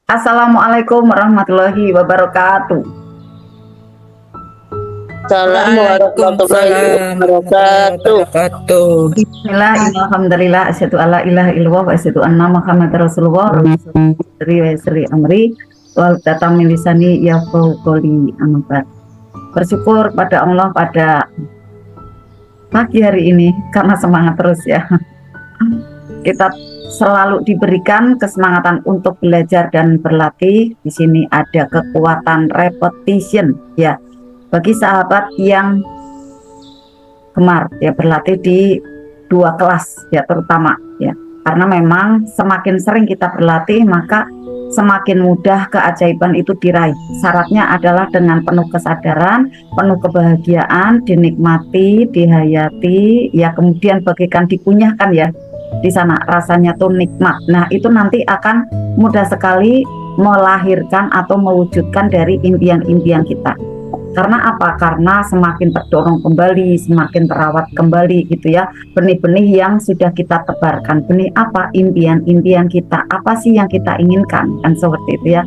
Assalamualaikum warahmatullahi wabarakatuh. Assalamualaikum Waalaikumsalam warahmatullahi warahmatullahi wabarakatuh. wabarakatuh. Bismillah, alhamdulillah, asyhadu alla ilaha illallah wa asyhadu anna Muhammadar Rasulullah. Rabbi sri amri wal tatami lisani yafqahu qouli. Amma ba'd. Bersyukur pada Allah pada pagi hari ini karena semangat terus ya. Kita selalu diberikan kesemangatan untuk belajar dan berlatih. Di sini ada kekuatan repetition ya. Bagi sahabat yang gemar ya berlatih di 2 kelas ya terutama ya. Karena memang semakin sering kita berlatih maka semakin mudah keajaiban itu diraih. Syaratnya adalah dengan penuh kesadaran, penuh kebahagiaan, dinikmati, dihayati, ya kemudian bagikan dikunyahkan ya. Di sana rasanya tuh nikmat. Nah, itu nanti akan mudah sekali melahirkan atau mewujudkan dari impian-impian kita. Karena apa? Karena semakin terdorong kembali, semakin terawat kembali gitu ya. Benih-benih yang sudah kita tebarkan. Benih apa? Impian-impian kita. Apa sih yang kita inginkan? Kan seperti itu ya.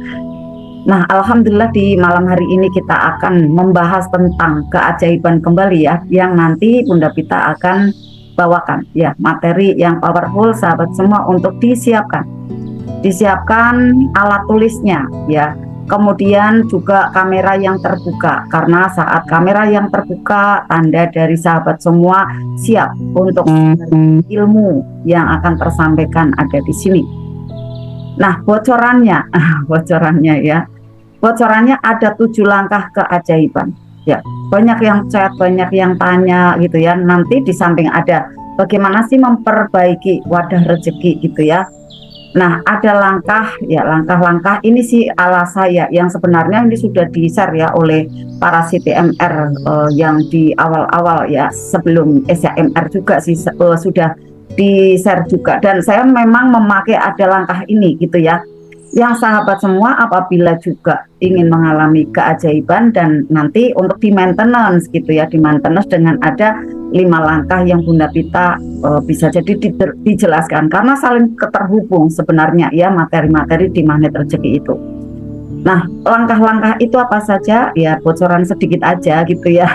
Nah, alhamdulillah di malam hari ini kita akan membahas tentang keajaiban kembali ya. Yang nanti Bunda Pita akan bawakan ya. Materi yang powerful sahabat semua untuk disiapkan. Disiapkan alat tulisnya ya. Kemudian juga kamera yang terbuka, karena saat kamera yang terbuka tanda dari sahabat semua siap untuk ilmu yang akan tersampaikan ada di sini. Nah, bocorannya ya. Bocorannya ada 7 langkah keajaiban. Ya, banyak yang chat, banyak yang tanya gitu ya. Nanti di samping ada bagaimana sih memperbaiki wadah rezeki gitu ya. Nah, ada langkah-langkah ini sih ala saya yang sebenarnya ini sudah di-share ya oleh para CTMR yang di awal-awal ya sebelum SMR juga sih sudah di-share juga, dan saya memang memakai ada langkah ini gitu ya. Yang sahabat semua apabila juga ingin mengalami keajaiban dan nanti untuk di maintenance gitu ya, di maintenance dengan ada 5 langkah yang Bunda Pita bisa jadi dijelaskan karena saling keterhubung sebenarnya ya materi-materi di magnet rezeki itu. Nah, langkah-langkah itu apa saja? Ya bocoran sedikit aja gitu ya.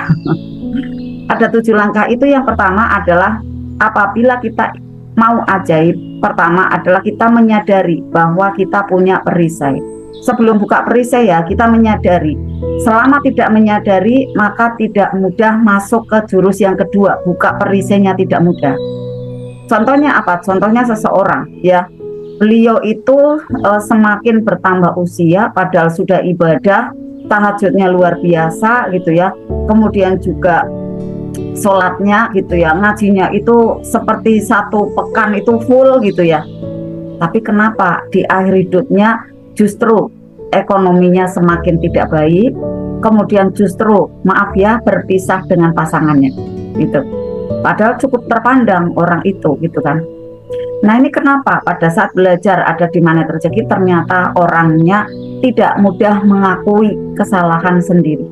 Ada 7 langkah itu. Yang pertama adalah apabila kita mau ajaib, pertama adalah kita menyadari bahwa kita punya perisai. Sebelum buka perisai ya kita menyadari. Selama tidak menyadari maka tidak mudah masuk ke jurus yang kedua, buka perisainya tidak mudah. Contohnya apa? Contohnya seseorang ya, beliau itu semakin bertambah usia padahal sudah ibadah, tahajudnya luar biasa gitu ya. Kemudian juga sholatnya gitu ya, ngajinya itu seperti 1 pekan itu full gitu ya. Tapi kenapa di akhir hidupnya justru ekonominya semakin tidak baik, kemudian justru maaf ya berpisah dengan pasangannya gitu. Padahal cukup terpandang orang itu gitu kan. Nah, ini kenapa pada saat belajar ada di magnet rezeki ternyata orangnya tidak mudah mengakui kesalahan sendiri.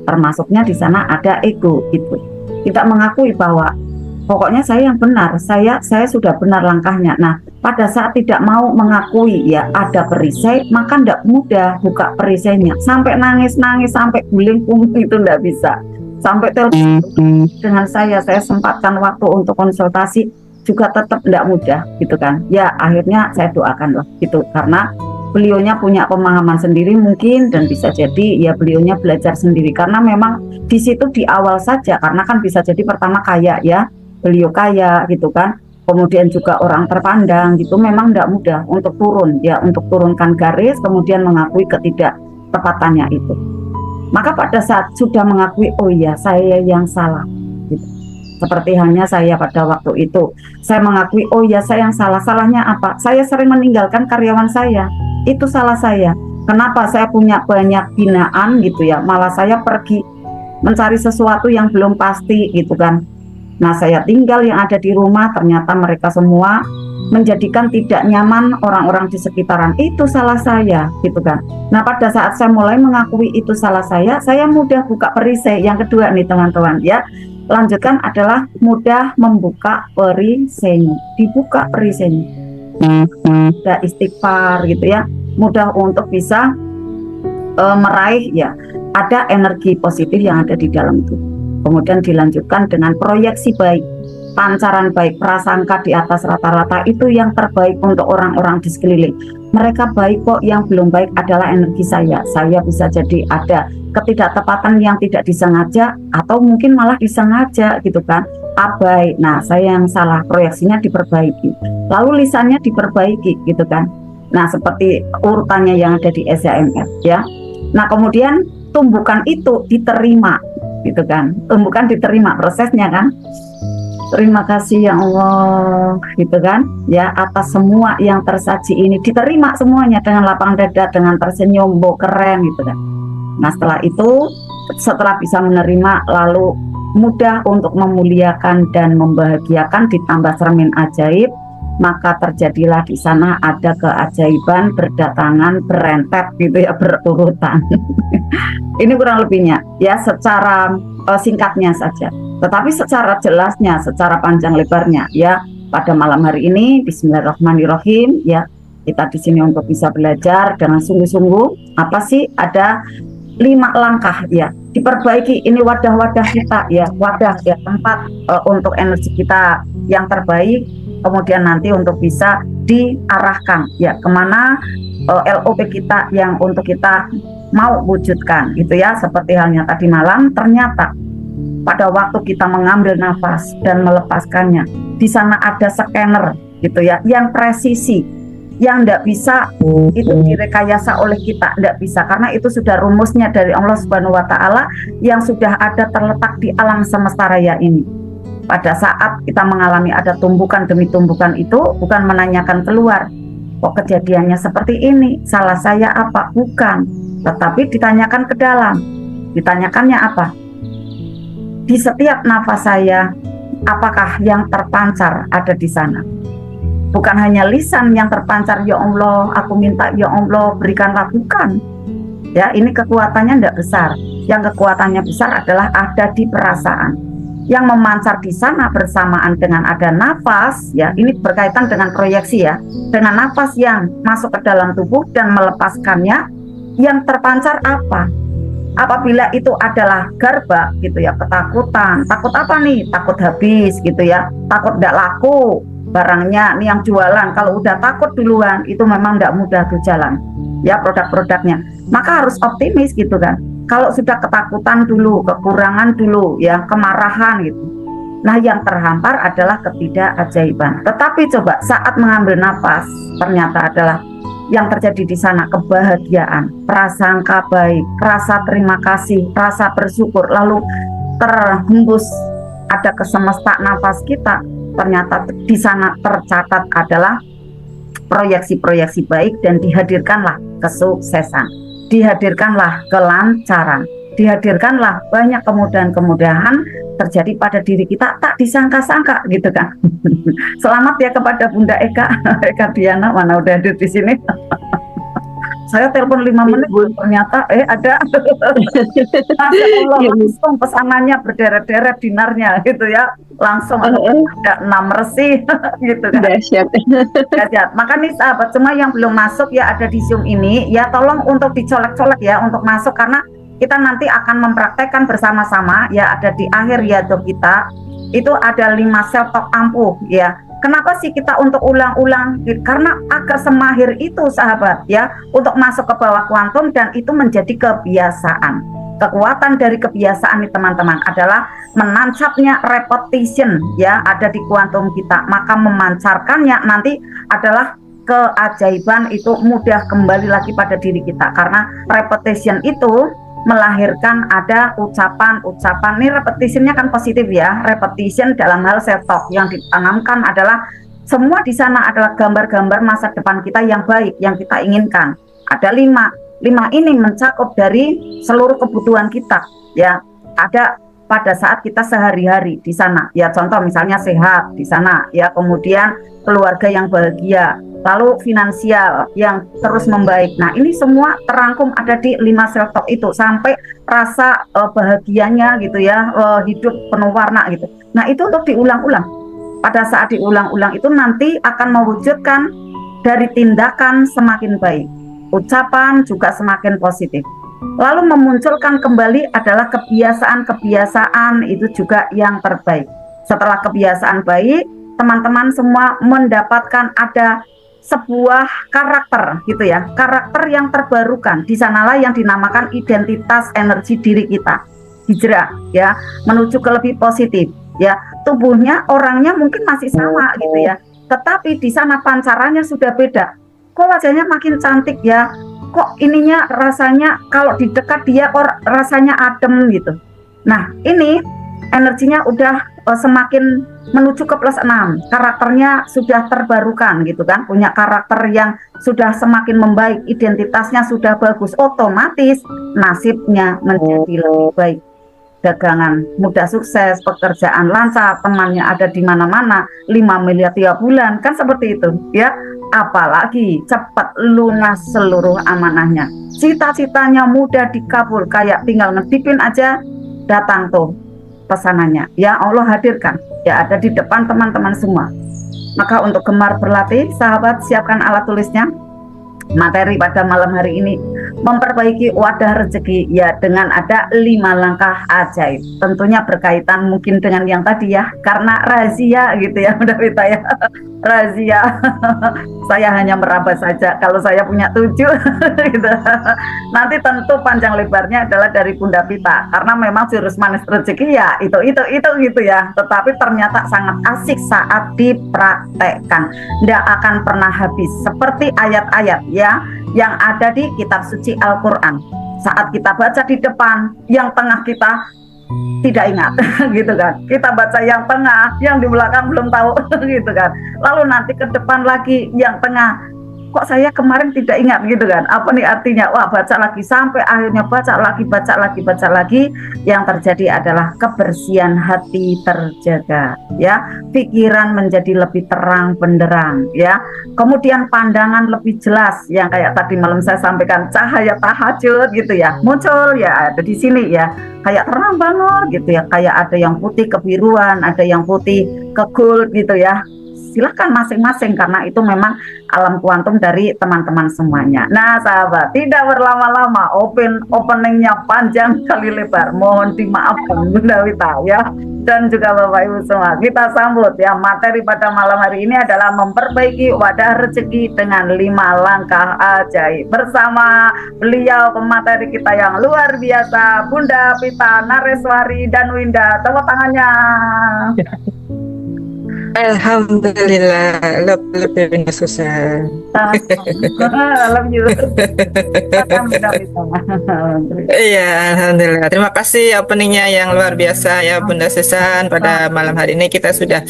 Termasuknya di sana ada ego gitu. Tidak mengakui bahwa pokoknya saya yang benar, saya sudah benar langkahnya. Nah, pada saat tidak mau mengakui ya ada perisai, maka tidak mudah buka perisainya. Sampai nangis-nangis, sampai guling-guling itu tidak bisa. Sampai telepon dengan saya sempatkan waktu untuk konsultasi juga tetap tidak mudah gitu kan. Ya akhirnya saya doakan loh gitu, karena beliaunya punya pemahaman sendiri mungkin, dan bisa jadi ya beliaunya belajar sendiri karena memang di situ di awal saja, karena kan bisa jadi pertama kaya ya, beliau kaya gitu kan, kemudian juga orang terpandang gitu, memang tidak mudah untuk turun ya, untuk turunkan garis kemudian mengakui ketidaktepatannya itu. Maka pada saat sudah mengakui oh iya saya yang salah gitu. Seperti halnya saya pada waktu itu, saya mengakui oh ya saya yang salah. Salahnya apa? Saya sering meninggalkan karyawan saya, itu salah saya. Kenapa saya punya banyak binaan gitu ya, malah saya pergi mencari sesuatu yang belum pasti gitu kan. Nah, saya tinggal yang ada di rumah, ternyata mereka semua menjadikan tidak nyaman orang-orang di sekitaran, itu salah saya gitu kan. Nah, pada saat saya mulai mengakui itu salah saya mudah buka perisai. Yang kedua nih teman-teman ya, lanjutkan adalah mudah membuka perisainya. Dibuka perisainya, ada istighfar gitu ya, mudah untuk bisa meraih ya, ada energi positif yang ada di dalam tubuh. Kemudian dilanjutkan dengan proyeksi baik, pancaran baik, prasangka di atas rata-rata itu yang terbaik untuk orang-orang di sekeliling. Mereka baik kok, yang belum baik adalah energi saya. Saya bisa jadi ada ketidaktepatan yang tidak disengaja atau mungkin malah disengaja gitu kan, abai. Nah, saya yang salah, proyeksinya diperbaiki. Lalu lisannya diperbaiki gitu kan. Nah, seperti urutannya yang ada di SHMF ya. Nah, kemudian tumbukan itu diterima gitu kan. Tumbukan diterima prosesnya kan. Terima kasih ya Allah gitu kan ya, atas semua yang tersaji ini, diterima semuanya dengan lapang dada, dengan tersenyum, keren gitu kan. Nah, setelah bisa menerima, lalu mudah untuk memuliakan dan membahagiakan ditambah cermin ajaib, maka terjadilah di sana ada keajaiban berdatangan, berentet gitu ya, berurutan. Ini kurang lebihnya ya, secara singkatnya saja. Tetapi secara jelasnya, secara panjang lebarnya ya, pada malam hari ini bismillahirrahmanirrahim ya, kita di sini untuk bisa belajar dengan sungguh-sungguh. Apa sih? Ada 5 langkah ya, diperbaiki ini wadah-wadah kita ya, wadah ya, tempat untuk energi kita yang terbaik, kemudian nanti untuk bisa diarahkan ya kemana LOP kita yang untuk kita mau wujudkan gitu ya. Seperti halnya tadi malam, ternyata pada waktu kita mengambil nafas dan melepaskannya, di sana ada scanner gitu ya, yang presisi, yang tidak bisa itu direkayasa oleh kita, tidak bisa, karena itu sudah rumusnya dari Allah Subhanahu Wa Taala yang sudah ada terletak di alam semesta raya ini. Pada saat kita mengalami ada tumbukan demi tumbukan itu, bukan menanyakan keluar, kok kejadiannya seperti ini, salah saya apa, bukan, tetapi ditanyakan ke dalam. Ditanyakannya apa? Di setiap nafas saya, apakah yang terpancar ada di sana? Bukan hanya lisan yang terpancar, ya Allah, aku minta, ya Allah, berikanlah, bukan. Ya, ini kekuatannya tidak besar. Yang kekuatannya besar adalah ada di perasaan. Yang memancar di sana bersamaan dengan ada nafas, ya, ini berkaitan dengan proyeksi ya. Dengan nafas yang masuk ke dalam tubuh dan melepaskannya, yang terpancar apa? Apabila itu adalah garba gitu ya, ketakutan, takut apa nih? Takut habis gitu ya, takut tidak laku barangnya nih yang jualan. Kalau udah takut duluan, itu memang tidak mudah tuh jalan ya produk-produknya. Maka harus optimis gitu kan. Kalau sudah ketakutan dulu, kekurangan dulu ya, kemarahan gitu, nah yang terhampar adalah ketidakajaiban. Tetapi coba saat mengambil nafas, ternyata adalah yang terjadi di sana kebahagiaan, prasangka baik, rasa terima kasih, rasa bersyukur, lalu terhembus ada ke semesta nafas kita. Ternyata di sana tercatat adalah proyeksi-proyeksi baik dan dihadirkanlah kesuksesan, dihadirkanlah kelancaran, dihadirkanlah banyak kemudahan-kemudahan terjadi pada diri kita tak disangka-sangka gitu kan. Selamat ya kepada Bunda Eka Diana, mana udah hadir di sini. Saya telepon 5 menit ternyata ada. Masya Allah, langsung pesanannya berderet-deret dinarnya gitu ya, langsung ada 6 resi gitu kan. Dahsyat. Maka nih sahabat semua yang belum masuk ya, ada di Zoom ini ya, tolong untuk dicolek-colek ya untuk masuk, karena kita nanti akan mempraktekkan bersama-sama ya, ada di akhir ya dok kita itu ada 5 self talk ampuh ya. Kenapa sih kita untuk ulang-ulang? Karena agar semahir itu sahabat ya, untuk masuk ke bawah kuantum dan itu menjadi kebiasaan. Kekuatan dari kebiasaan nih teman-teman adalah menancapnya repetition ya, ada di kuantum kita, maka memancarkannya nanti adalah keajaiban itu mudah kembali lagi pada diri kita, karena repetition itu melahirkan ada ucapan-ucapan. Ini repetitionnya kan positif ya, repetition dalam hal self talk yang ditanamkan adalah semua di sana adalah gambar-gambar masa depan kita yang baik yang kita inginkan. Ada 5 ini mencakup dari seluruh kebutuhan kita ya, ada pada saat kita sehari-hari di sana ya, contoh misalnya sehat di sana ya, kemudian keluarga yang bahagia, lalu finansial yang terus membaik. Nah ini semua terangkum ada di 5 self talk itu, sampai rasa bahagianya gitu ya, hidup penuh warna gitu. Nah itu untuk diulang-ulang. Pada saat diulang-ulang itu nanti akan mewujudkan dari tindakan semakin baik, ucapan juga semakin positif. Lalu memunculkan kembali adalah kebiasaan-kebiasaan itu juga yang terbaik. Setelah kebiasaan baik, teman-teman semua mendapatkan ada sebuah karakter gitu ya, karakter yang terbarukan. Di sanalah yang dinamakan identitas energi diri kita. Hijrah ya, menuju ke lebih positif ya. Tubuhnya orangnya mungkin masih sama gitu ya, tetapi di sana pancarannya sudah beda. Kok wajahnya makin cantik ya, kok ininya rasanya kalau di dekat dia kok rasanya adem gitu. Nah ini energinya udah semakin menuju ke plus 6, karakternya sudah terbarukan gitu kan, punya karakter yang sudah semakin membaik, identitasnya sudah bagus, otomatis nasibnya menjadi lebih baik. Dagangan mudah sukses, pekerjaan lancar, temannya ada di mana-mana, 5 miliar tiap bulan, kan seperti itu ya. Apalagi cepat lunas seluruh amanahnya, cita-citanya mudah dikabul, kayak tinggal ngedipin aja datang tuh pesanannya ya, Allah hadirkan ya, ada di depan teman-teman semua. Maka untuk gemar berlatih, sahabat siapkan alat tulisnya. Materi pada malam hari ini memperbaiki wadah rezeki ya, dengan ada 5 langkah ajaib. Tentunya berkaitan mungkin dengan yang tadi ya, karena rahasia gitu ya Bunda Vita ya. Rahasia. Saya hanya meraba saja kalau saya punya 7 gitu. Nanti tentu panjang lebarnya adalah dari Bunda Vita, karena memang jurus manis rezeki ya itu gitu ya. Tetapi ternyata sangat asik saat dipraktekkan, tidak akan pernah habis. Seperti ayat-ayat ya yang ada di kitab suci Al-Quran. Saat kita baca di depan, yang tengah kita tidak ingat gitu kan, kita baca yang tengah, yang di belakang belum tahu gitu kan, lalu nanti ke depan lagi yang tengah, kok saya kemarin tidak ingat gitu kan, apa nih artinya, wah baca lagi sampai akhirnya baca lagi, yang terjadi adalah kebersihan hati terjaga ya, pikiran menjadi lebih terang benderang ya, kemudian pandangan lebih jelas, yang kayak tadi malam saya sampaikan, cahaya tahajud gitu ya, muncul ya, ada di sini ya, kayak terang banget gitu ya, kayak ada yang putih kebiruan, ada yang putih ke gold gitu ya. Silahkan masing-masing, karena itu memang alam kuantum dari teman-teman semuanya. Nah sahabat, tidak berlama-lama, openingnya panjang kali lebar, mohon dimaafkan Bunda Wita ya, dan juga Bapak Ibu semua. Kita sambut ya, materi pada malam hari ini adalah memperbaiki wadah rezeki dengan 5 langkah ajaib, bersama beliau pemateri kita yang luar biasa, Bunda Vita Nareswari dan Winda. Tepuk tangannya. Alhamdulillah, lebih susah. Love you. Iya, alhamdulillah. Terima kasih openingnya yang luar biasa ya Bunda Susan. Pada malam hari ini kita sudah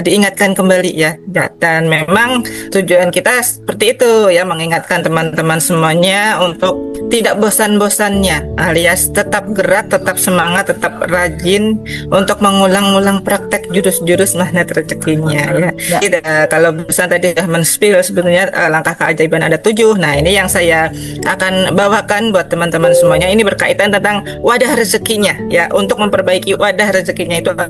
diingatkan kembali ya. Dan memang tujuan kita seperti itu ya, mengingatkan teman-teman semuanya untuk tidak bosan-bosannya, alias tetap gerak, tetap semangat, tetap rajin untuk mengulang-ulang praktek jurus-jurus magnet rezekinya ya. Tidak, kalau Busan tadi sudah men-spill sebenarnya langkah keajaiban ada 7. Nah ini yang saya akan bawakan buat teman-teman semuanya. Ini berkaitan tentang wadah rezekinya ya, untuk memperbaiki wadah rezekinya itu ada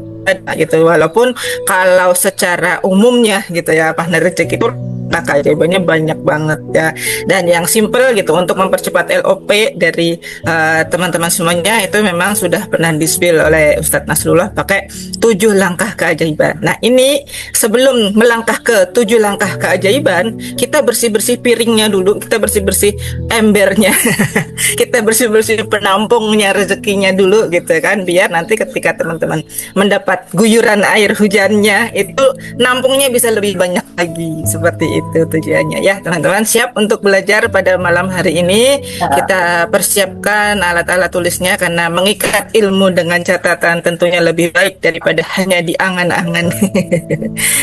gitu. Walaupun kalau secara umumnya gitu ya, magnet rezeki itu keajaibannya banyak banget ya, dan yang simple gitu untuk mempercepat LOP dari teman-teman semuanya itu memang sudah pernah di-spill oleh Ustadz Nasrullah pakai 7 langkah keajaiban. Nah ini sebelum melangkah ke 7 langkah keajaiban, kita bersih-bersih piringnya dulu, kita bersih-bersih embernya kita bersih-bersih penampungnya rezekinya dulu gitu kan, biar nanti ketika teman-teman mendapat guyuran air hujannya itu nampungnya bisa lebih banyak lagi. Seperti itu tujuannya ya teman-teman. Siap untuk belajar pada malam hari ini. Kita persiapkan alat-alat tulisnya, karena mengikat ilmu dengan catatan tentunya lebih baik daripada hanya di angan-angan.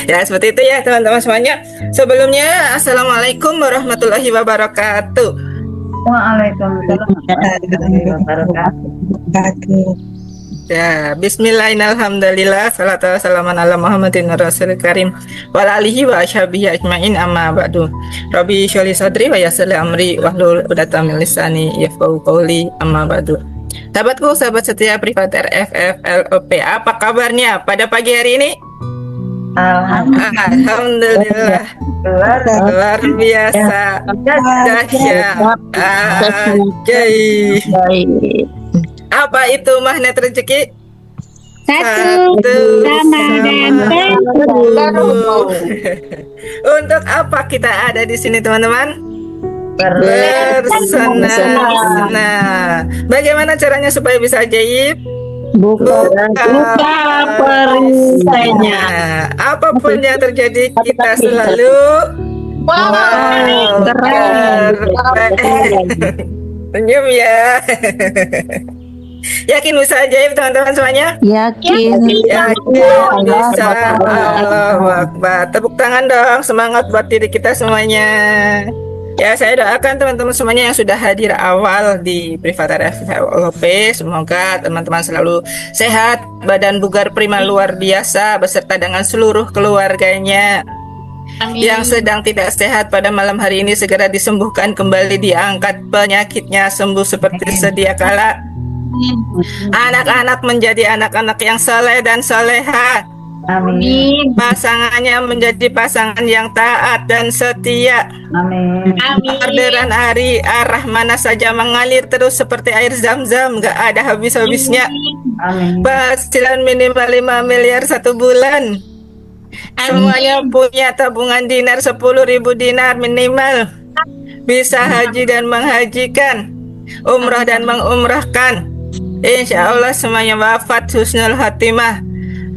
Ya seperti itu ya teman-teman semuanya. Sebelumnya assalamualaikum warahmatullahi wabarakatuh. Waalaikumsalam warahmatullahi wabarakatuh. Ya, bismillahirrahmanirrahim. Salatu wassalamu ala Muhammadin Rasulil Karim wa alihi wa ashabihi ajmain, amma ba'du. Rabbi sholli sadri wa yassir li amri wahlul 'uqdatam min lisani yafqahu qawli, amma ba'du. Sahabatku, sahabat setia privat RFF LOP, apa kabarnya pada pagi hari ini? Alhamdulillah, Luar luar biasa, dahsyat, ajaib. Baik. Apa itu magnet rezeki? Satu sama dan satu. Untuk apa kita ada di sini, teman-teman? Bersenang-senang. Bagaimana caranya supaya bisa ajaib? buka perisainya. Apapun yang terjadi, kita selalu keren. Senyum ya. Yakin bisa ajaib, teman-teman semuanya? Yakin. Yakin bisa. Allahu Akbar. Tepuk tangan dong, semangat buat diri kita semuanya. Ya, saya doakan teman-teman semuanya yang sudah hadir awal di Privata FVOP, semoga teman-teman selalu sehat, badan bugar prima luar biasa beserta dengan seluruh keluarganya. Yang sedang tidak sehat pada malam hari ini segera disembuhkan kembali, diangkat penyakitnya, sembuh seperti sedia kala. Anak-anak menjadi anak-anak yang soleh dan soleha. Amin. Pasangannya menjadi pasangan yang taat dan setia. Amin. Orderan hari arah mana saja mengalir terus seperti air zam-zam, gak ada habis-habisnya. Amin. Penghasilan minimal 5 miliar 1 bulan. Semuanya punya tabungan dinar 10.000 dinar minimal. Bisa haji dan menghajikan, umrah dan mengumrahkan. Insya Allah semuanya wafat husnul khatimah,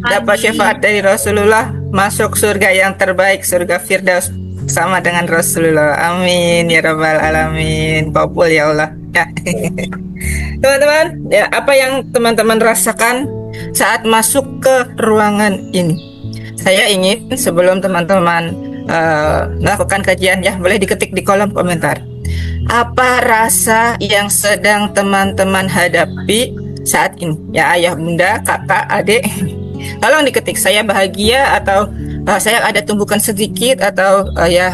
dapat syafaat dari Rasulullah, masuk surga yang terbaik, surga Firdaus sama dengan Rasulullah. Amin ya rabbal alamin. Kabul ya Allah. Ya. Teman-teman, ya, apa yang teman-teman rasakan saat masuk ke ruangan ini? Saya ingin sebelum teman-teman melakukan kajian, ya, boleh diketik di kolom komentar. Apa rasa yang sedang teman-teman hadapi saat ini? Ya, ayah, bunda, kakak, adik. Tolong diketik, saya bahagia atau saya ada tumbukan sedikit atau ya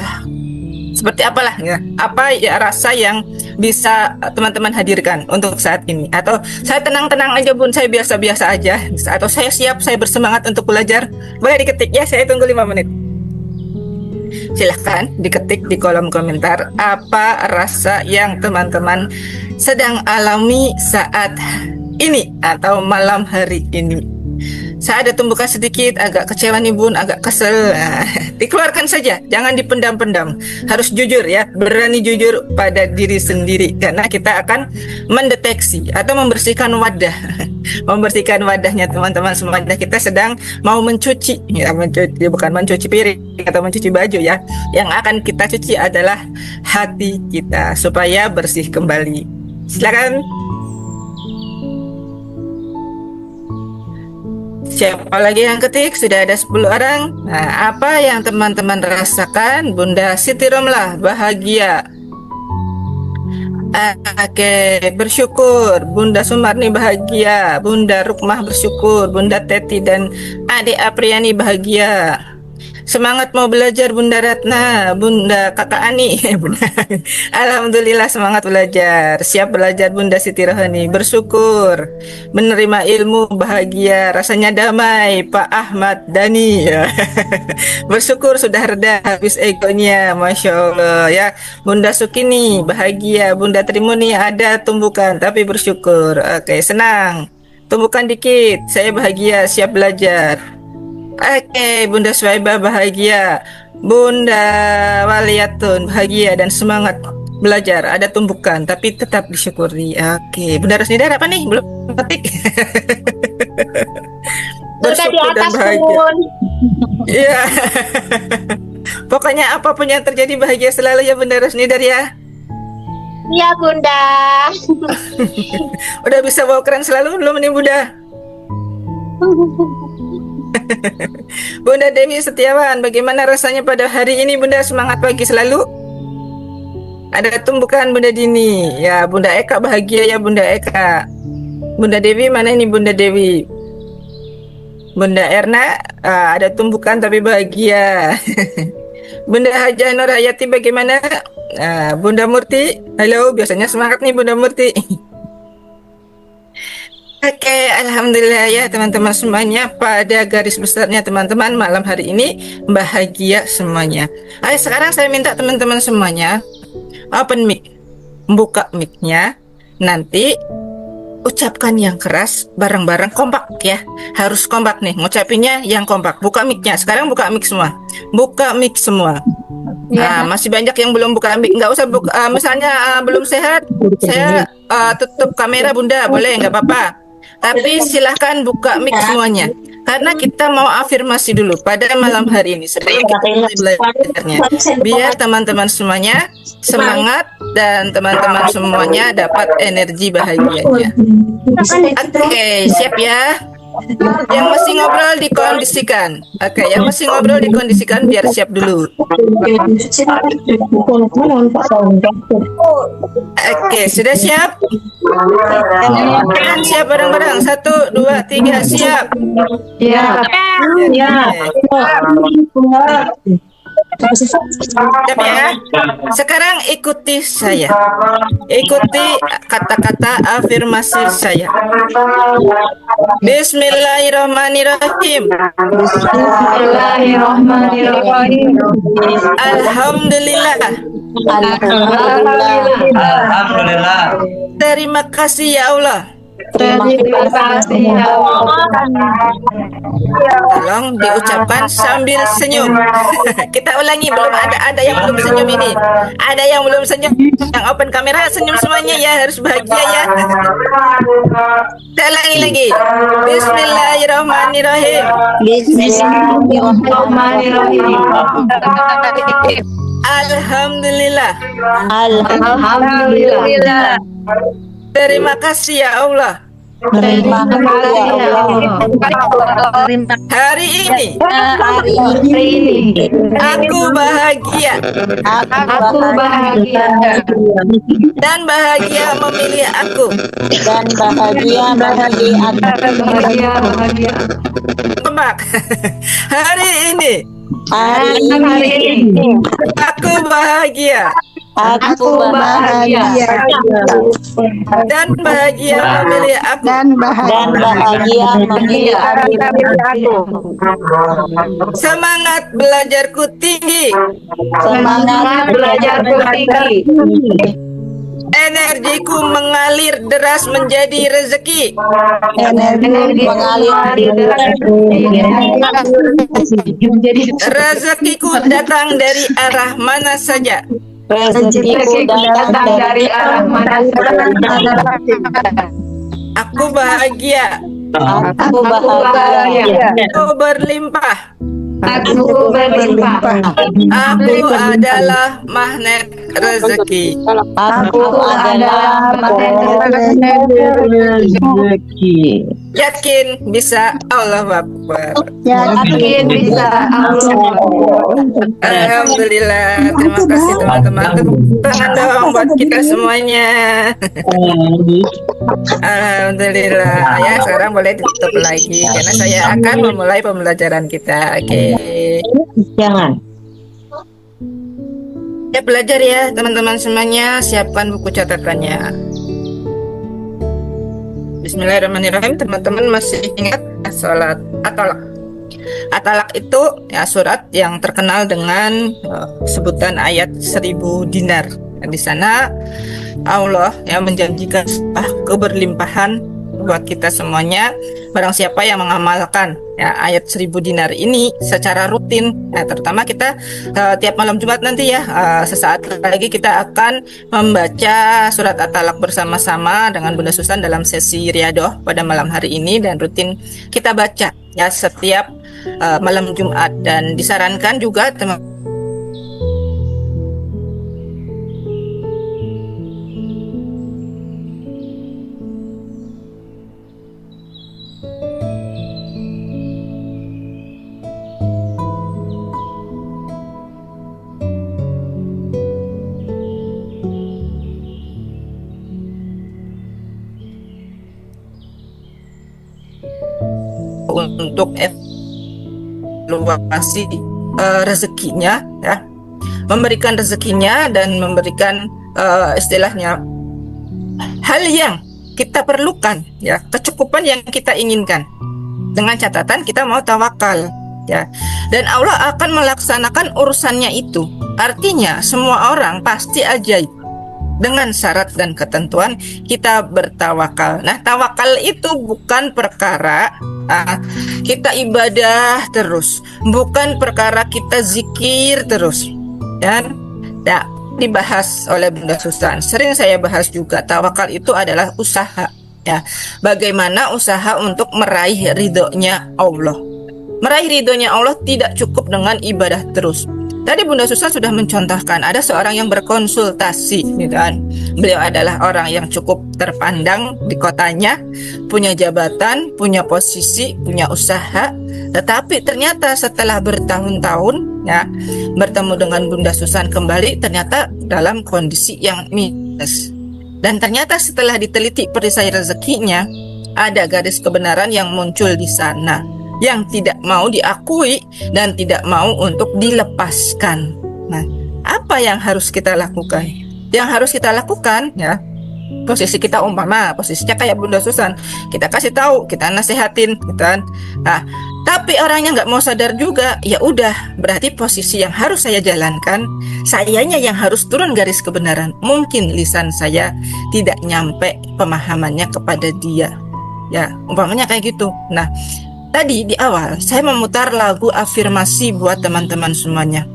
seperti apalah ya. Apa ya rasa yang bisa teman-teman hadirkan untuk saat ini? Atau saya tenang-tenang aja bun, saya biasa-biasa aja. Atau saya siap, saya bersemangat untuk belajar. Boleh diketik ya, saya tunggu 5 menit. Silahkan diketik di kolom komentar apa rasa yang teman-teman sedang alami saat ini atau malam hari ini. Saya ada tumbukan sedikit, agak kecewa nih bun, agak kesel. Nah, dikeluarkan saja, jangan dipendam-pendam. Harus jujur ya, berani jujur pada diri sendiri. Karena kita akan mendeteksi atau membersihkan wadah. Membersihkan wadahnya teman-teman semuanya. Kita sedang mau mencuci, ya, mencuci, bukan mencuci piring atau mencuci baju ya. Yang akan kita cuci adalah hati kita supaya bersih kembali. Silakan. Siapa lagi yang ketik? Sudah ada 10 orang. Nah, apa yang teman-teman rasakan? Bunda Siti Romlah bahagia. Oke, bersyukur. Bunda Sumarni bahagia. Bunda Rukmah bersyukur. Bunda Teti dan Adik Apriani bahagia. Semangat mau belajar Bunda Ratna, Bunda Kakak Ani. Alhamdulillah semangat belajar. Siap belajar Bunda Siti Rohani. Bersyukur. Menerima ilmu bahagia. Rasanya damai Pak Ahmad Dhani. Bersyukur sudah reda habis egonya. Masya Allah ya. Bunda Sukini bahagia. Bunda Trimuni ada tumbukan tapi bersyukur. Oke, senang. Tumbukan dikit. Saya bahagia siap belajar. Oke, Bunda Swaibah bahagia, Bunda Waliatun bahagia dan semangat belajar. Ada tumbukan tapi tetap disyukuri. Oke, Bunda Rosnidar apa nih? Belum ketik. Bersyukur dan bahagia. Iya. Pokoknya apapun yang terjadi bahagia selalu ya Bunda Rosnidar ya. Iya Bunda. Udah bisa bawa keren selalu belum nih Bunda? Bunda Dewi Setiawan, bagaimana rasanya pada hari ini Bunda? Semangat pagi selalu? Ada tumbukan Bunda Dini. Ya, Bunda Eka bahagia ya Bunda Eka. Bunda Dewi mana ini Bunda Dewi? Bunda Erna, ada tumbukan tapi bahagia. Bunda Hajah Nur Hayati bagaimana? Bunda Murti, halo, biasanya semangat nih Bunda Murti. Oke, alhamdulillah ya teman-teman semuanya. Pada garis besarnya teman-teman malam hari ini bahagia semuanya. Ayo sekarang saya minta teman-teman semuanya open mic, buka mic-nya. Nanti ucapkan yang keras bareng-bareng kompak ya. Harus kompak nih, ngucapinnya yang kompak. Buka mic-nya. Sekarang buka mic semua. Buka mic semua. Masih banyak yang belum buka mic. Nggak usah buka, misalnya belum sehat, saya tutup kamera Bunda, boleh nggak apa-apa. Tapi silahkan buka mic semuanya. Karena kita mau afirmasi dulu pada malam hari ini sebelum kita mulai belajarnya. Biar teman-teman semuanya semangat dan teman-teman semuanya dapat energi bahagianya. Oke, siap ya. Yang masih ngobrol dikondisikan. Oke, yang masih ngobrol dikondisikan biar siap dulu. Oke, sudah siap? Siap bareng-bareng. 1, 2, 3, siap. Ya. Siap ya? Sekarang ikuti saya. Ikuti kata-kata afirmasi saya. Bismillahirrahmanirrahim. Bismillahirrahmanirrahim. Alhamdulillah. Alhamdulillah. Terima kasih ya Allah. Terima kasih ya Allah. Tolong diucapkan sambil senyum. Kita ulangi, belum ada yang belum senyum ini. Ada yang belum senyum. Yang open kamera senyum semuanya ya, harus bahagia ya. Kita ulangi lagi. Bismillahirrahmanirrahim. Bismillahirrahmanirrahim. Alhamdulillah. Alhamdulillah. Terima kasih ya Allah. Terima kasih ya Allah. Hari ini Hari ini aku bahagia aku bahagia dan bahagia memilih aku. bahagia. Tebak. Hari ini Hari ini aku bahagia aku bahagia dan bahagia memilih aku. Semangat belajarku tinggi. Semangat belajarku tinggi. Energiku mengalir deras menjadi rezeki. Energi mengalir Rezekiku datang dari arah mana saja. rezekiku datang dari arah mana saja. Aku bahagia. Aku bahagia. Aku berlimpah. Aku berlimpah. Aku adalah magnet rezeki. Aku adalah Yakin bisa. Allahu Akbar. yakin bisa Allah. Alhamdulillah. Terima kasih teman-teman. Tepuk tangan dong buat kita semuanya. Alhamdulillah. Ya, sekarang boleh ditutup lagi karena saya akan memulai pembelajaran kita. Oke. Jangan. Ya, belajar ya teman-teman semuanya. Siapkan buku catatannya. Bismillahirrahmanirrahim. Teman-teman masih ingat sholat At-Talaq? At-Talaq itu ya surat yang terkenal dengan sebutan ayat 1000 dinar. Di sana Allah yang menjanjikan keberlimpahan buat kita semuanya barang siapa yang mengamalkan ya ayat 1000 dinar ini secara rutin. Nah, terutama kita tiap malam Jumat nanti ya, sesaat lagi kita akan membaca surat At-Talaq bersama-sama dengan Bunda Susan dalam sesi Riyadhah pada malam hari ini, dan rutin kita baca ya setiap malam Jumat, dan disarankan juga teman untuk evaluasi rezekinya ya, memberikan rezekinya dan memberikan istilahnya hal yang kita perlukan, ya, kecukupan yang kita inginkan. Dengan catatan kita mau tawakal, ya. Dan Allah akan melaksanakan urusannya itu. Artinya semua orang pasti ajaib. Dengan syarat dan ketentuan kita bertawakal. Nah, tawakal itu bukan perkara kita ibadah terus, bukan perkara kita zikir terus. Dan dibahas oleh Bunda Susan. Sering saya bahas juga, tawakal itu adalah usaha, ya. Bagaimana usaha untuk meraih ridhonya Allah. Meraih ridhonya Allah tidak cukup dengan ibadah terus. Tadi Bunda Susan sudah mencontohkan, ada seorang yang berkonsultasi, gitu kan. Beliau adalah orang yang cukup terpandang di kotanya, punya jabatan, punya posisi, punya usaha. Tetapi ternyata setelah bertahun-tahun, ya, bertemu dengan Bunda Susan kembali, ternyata dalam kondisi yang minus. Dan ternyata setelah diteliti perisai rezekinya, ada garis kebenaran yang muncul di sana, yang tidak mau diakui dan tidak mau untuk dilepaskan. Nah, apa yang harus kita lakukan? Yang harus kita lakukan, ya, posisi kita umpama posisinya kayak Bunda Susan, kita kasih tahu, kita nasihatin, gitu kan. Nah, tapi orangnya nggak mau sadar juga, ya udah, berarti posisi yang harus saya jalankan, sayanya yang harus turun garis kebenaran. Mungkin lisan saya tidak nyampe pemahamannya kepada dia, ya, umpamanya kayak gitu. Nah, tadi di awal saya memutar lagu afirmasi buat teman-teman semuanya.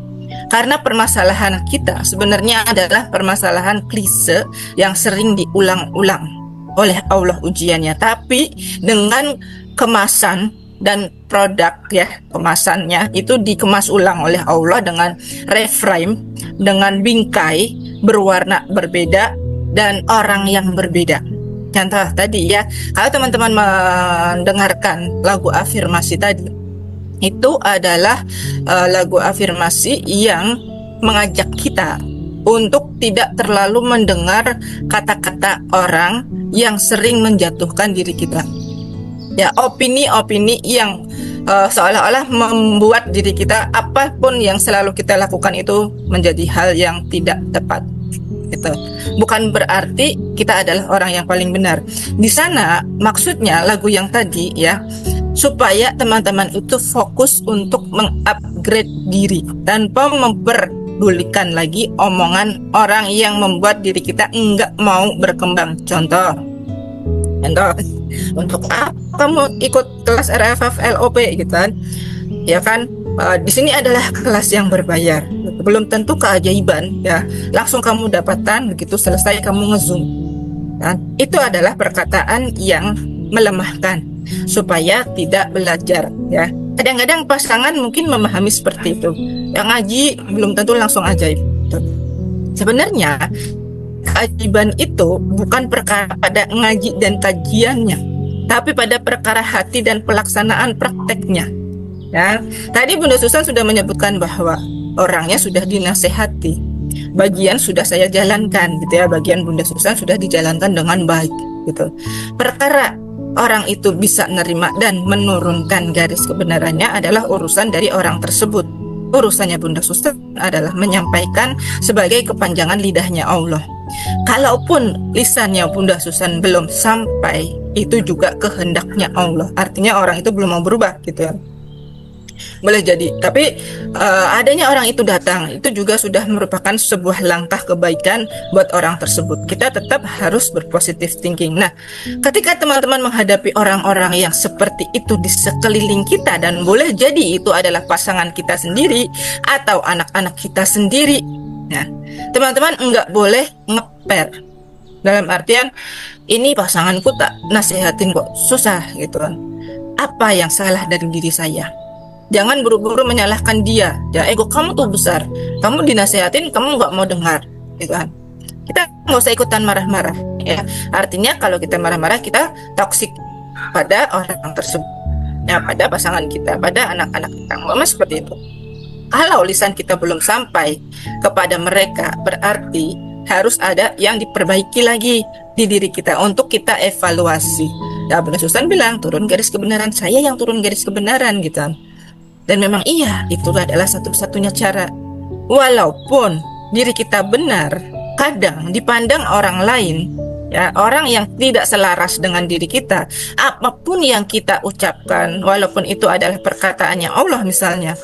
Karena permasalahan kita sebenarnya adalah permasalahan klise yang sering diulang-ulang oleh Allah ujiannya. Tapi dengan kemasan dan produk, ya, kemasannya itu dikemas ulang oleh Allah dengan reframe, dengan bingkai berwarna berbeda dan orang yang berbeda. Contoh tadi, ya, kalau teman-teman mendengarkan lagu afirmasi tadi, itu adalah lagu afirmasi yang mengajak kita untuk tidak terlalu mendengar kata-kata orang yang sering menjatuhkan diri kita. Ya, opini-opini yang seolah-olah membuat diri kita, apapun yang selalu kita lakukan itu menjadi hal yang tidak tepat. Gitu. Bukan berarti kita adalah orang yang paling benar. Di sana maksudnya lagu yang tadi, ya, supaya teman-teman itu fokus untuk mengupgrade diri tanpa memperdulikan lagi omongan orang yang membuat diri kita enggak mau berkembang. Contoh, untuk apa kamu ikut kelas RFF LOP, gitu kan? Ya kan? Di sini adalah kelas yang berbayar. Belum tentu keajaiban, ya, langsung kamu dapatkan begitu selesai kamu nge-zoom. Dan itu adalah perkataan yang melemahkan supaya tidak belajar, ya. Kadang-kadang pasangan mungkin memahami seperti itu. Yang ngaji belum tentu langsung ajaib. Sebenarnya keajaiban itu bukan perkara pada ngaji dan kajiannya, tapi pada perkara hati dan pelaksanaan prakteknya. Ya, tadi Bunda Susan sudah menyebutkan bahwa orangnya sudah dinasehati, bagian sudah saya jalankan, gitu ya, bagian Bunda Susan sudah dijalankan dengan baik, gitu. Perkara orang itu bisa menerima dan menurunkan garis kebenarannya adalah urusan dari orang tersebut. Urusannya Bunda Susan adalah menyampaikan sebagai kepanjangan lidahnya Allah. Kalaupun lisannya Bunda Susan belum sampai, itu juga kehendaknya Allah. Artinya orang itu belum mau berubah, gitu ya. Boleh jadi, tapi adanya orang itu datang, itu juga sudah merupakan sebuah langkah kebaikan buat orang tersebut. Kita tetap harus berpositif thinking. Nah, ketika teman-teman menghadapi orang-orang yang seperti itu di sekeliling kita, dan boleh jadi itu adalah pasangan kita sendiri atau anak-anak kita sendiri, nah, teman-teman enggak boleh ngeper. Dalam artian, ini pasanganku tak nasihatin kok, susah, gitu kan. Apa yang salah dari diri saya? Jangan buru-buru menyalahkan dia. Ya, ego kamu tuh besar. Kamu dinasehatin, kamu nggak mau dengar, gitu kan? Kita nggak usah ikutan marah-marah. Ya, artinya kalau kita marah-marah, kita toksik pada orang tersebut, ya, pada pasangan kita, pada anak-anak kita. Memang seperti itu. Kalau lisan kita belum sampai kepada mereka, berarti harus ada yang diperbaiki lagi di diri kita untuk kita evaluasi. Ya, Bunda Susan bilang turun garis kebenaran, saya yang turun garis kebenaran, gitu. Dan memang iya, itu adalah satu-satunya cara. Walaupun diri kita benar, kadang dipandang orang lain ya, orang yang tidak selaras dengan diri kita, apapun yang kita ucapkan, walaupun itu adalah perkataannya Allah misalnya,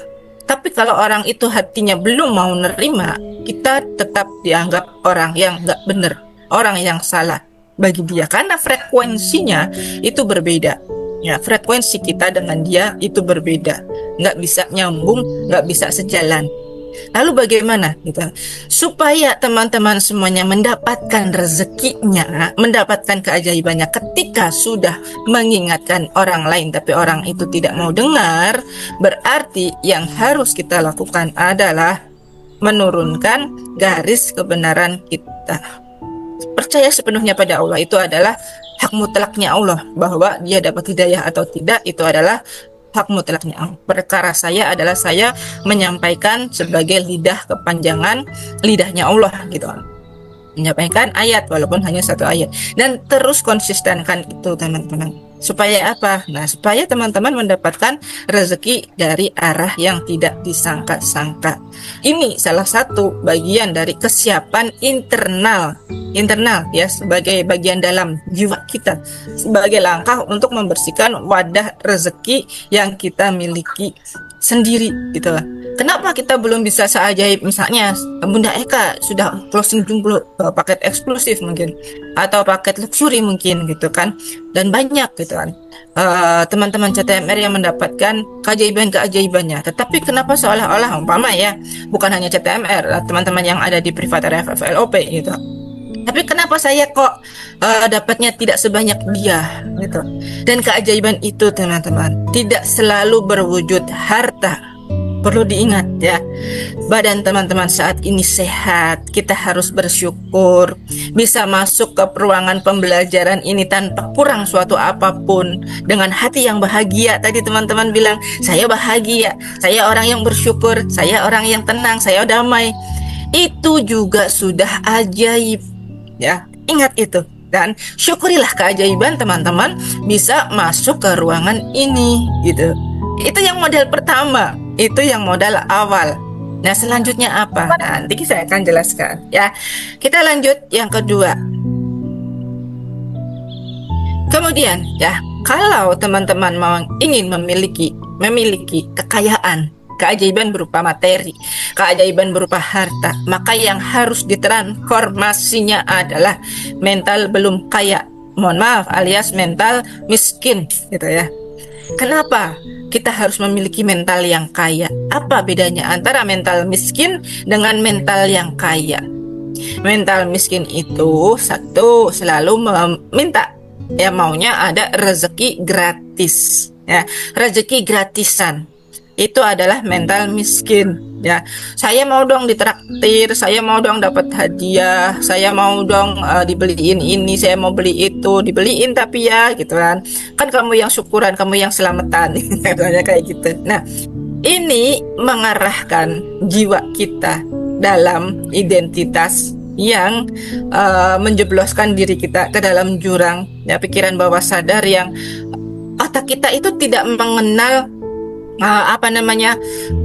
tapi kalau orang itu hatinya belum mau nerima, kita tetap dianggap orang yang nggak benar, orang yang salah bagi dia, karena frekuensinya itu berbeda. Ya, frekuensi kita dengan dia itu berbeda, nggak bisa nyambung, nggak bisa sejalan. Lalu bagaimana gitu supaya teman-teman semuanya mendapatkan rezekinya, mendapatkan keajaibannya ketika sudah mengingatkan orang lain tapi orang itu tidak mau dengar? Berarti yang harus kita lakukan adalah menurunkan garis kebenaran kita. Percaya sepenuhnya pada Allah itu adalah hak mutlaknya Allah, bahwa dia dapat hidayah atau tidak itu adalah hak mutlaknya Allah. Perkara saya adalah saya menyampaikan sebagai lidah kepanjangan lidahnya Allah gitu, menyampaikan ayat walaupun hanya satu ayat, dan terus konsistenkan itu teman-teman. Supaya apa? Nah, supaya teman-teman mendapatkan rezeki dari arah yang tidak disangka-sangka. Ini salah satu bagian dari kesiapan internal ya, sebagai bagian dalam jiwa kita, sebagai langkah untuk membersihkan wadah rezeki yang kita miliki sendiri gitu lah. Kenapa kita belum bisa seajaib misalnya Bunda Eka sudah closing jumlah paket eksklusif mungkin, atau paket luxury mungkin gitu kan, dan banyak gitu kan teman-teman CTMR yang mendapatkan keajaiban-keajaibannya. Tetapi kenapa seolah-olah umpama ya, bukan hanya CTMR, teman-teman yang ada di Privat FFLOP gitu, tapi kenapa saya kok dapatnya tidak sebanyak dia gitu. Dan keajaiban itu teman-teman tidak selalu berwujud harta. Perlu diingat ya, badan teman-teman saat ini sehat, kita harus bersyukur bisa masuk ke ruangan pembelajaran ini tanpa kurang suatu apapun, dengan hati yang bahagia. Tadi teman-teman bilang, saya bahagia, saya orang yang bersyukur, saya orang yang tenang, saya damai. Itu juga sudah ajaib ya, ingat itu. Dan syukurilah keajaiban teman-teman bisa masuk ke ruangan ini gitu. Itu yang modal pertama, itu yang modal awal. Nah, selanjutnya apa? Nanti saya akan jelaskan ya. Kita lanjut yang kedua. Kemudian ya, kalau teman-teman mau ingin memiliki kekayaan, keajaiban berupa materi, keajaiban berupa harta, maka yang harus ditransformasinya adalah mental belum kaya. Mohon maaf, alias mental miskin gitu ya. Kenapa kita harus memiliki mental yang kaya? Apa bedanya antara mental miskin dengan mental yang kaya? Mental miskin itu satu, selalu meminta ya, maunya ada rezeki gratis ya, rezeki gratisan. Itu adalah mental miskin ya. Saya mau dong ditraktir, saya mau dong dapat hadiah, saya mau dong dibeliin ini, saya mau beli itu, dibeliin tapi ya gitu kan. Kan kamu yang syukuran, kamu yang selamatan katanya kayak gitu. Nah, ini mengarahkan jiwa kita dalam identitas yang menjebloskan diri kita ke dalam jurang ya, pikiran bawah sadar yang otak kita itu tidak mengenal